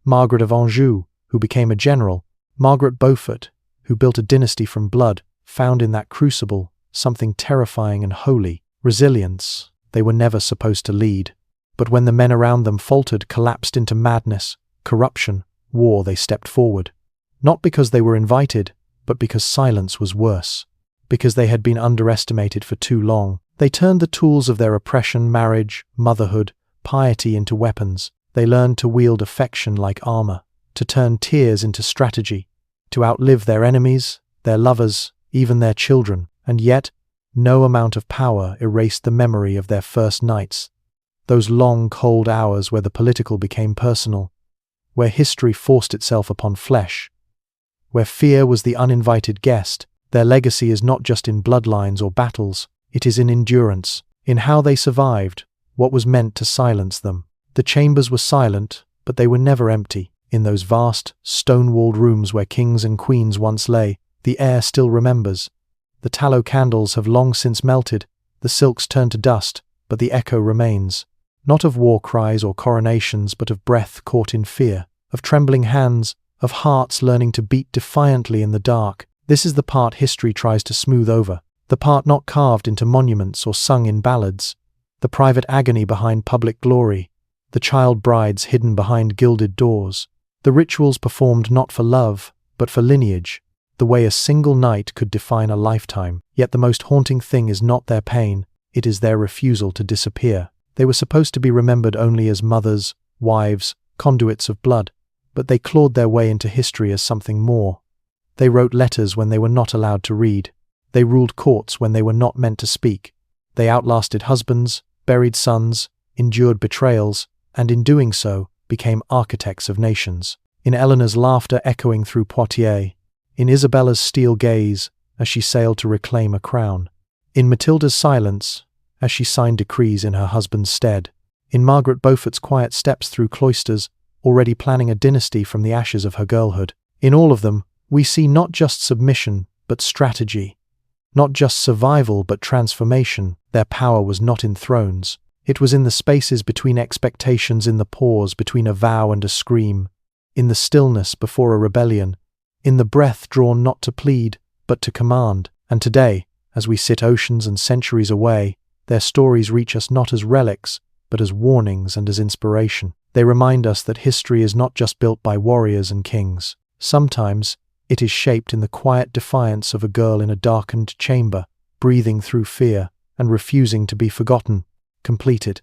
Margaret of Anjou, who became a general; Margaret Beaufort, who built a dynasty from blood, found in that crucible something terrifying and holy: resilience. They were never supposed to lead. But when the men around them faltered, collapsed into madness, corruption, war, they stepped forward. Not because they were invited, but because silence was worse. Because they had been underestimated for too long. They turned the tools of their oppression, marriage, motherhood, piety into weapons. They learned to wield affection like armor, to turn tears into strategy, to outlive their enemies, their lovers, even their children. And yet, no amount of power erased the memory of their first nights. Those long, cold hours where the political became personal, where history forced itself upon flesh, where fear was the uninvited guest. Their legacy is not just in bloodlines or battles, it is in endurance, in how they survived what was meant to silence them. The chambers were silent, but they were never empty. In those vast, stone-walled rooms where kings and queens once lay, the air still remembers. The tallow candles have long since melted, the silks turned to dust, but the echo remains. Not of war cries or coronations, but of breath caught in fear, of trembling hands, of hearts learning to beat defiantly in the dark. This is the part history tries to smooth over, the part not carved into monuments or sung in ballads, the private agony behind public glory, the child brides hidden behind gilded doors, the rituals performed not for love, but for lineage, the way a single night could define a lifetime. Yet the most haunting thing is not their pain, it is their refusal to disappear. They were supposed to be remembered only as mothers, wives, conduits of blood, but they clawed their way into history as something more. They wrote letters when they were not allowed to read. They ruled courts when they were not meant to speak. They outlasted husbands, buried sons, endured betrayals, and in doing so, became architects of nations. In Eleanor's laughter echoing through Poitiers, in Isabella's steel gaze as she sailed to reclaim a crown, in Matilda's silence as she signed decrees in her husband's stead, in Margaret Beaufort's quiet steps through cloisters, already planning a dynasty from the ashes of her girlhood. In all of them, we see not just submission, but strategy. Not just survival, but transformation. Their power was not in thrones. It was in the spaces between expectations, in the pause between a vow and a scream, in the stillness before a rebellion, in the breath drawn not to plead, but to command. And today, as we sit oceans and centuries away, their stories reach us not as relics, but as warnings and as inspiration. They remind us that history is not just built by warriors and kings. Sometimes, it is shaped in the quiet defiance of a girl in a darkened chamber, breathing through fear and refusing to be forgotten, completed.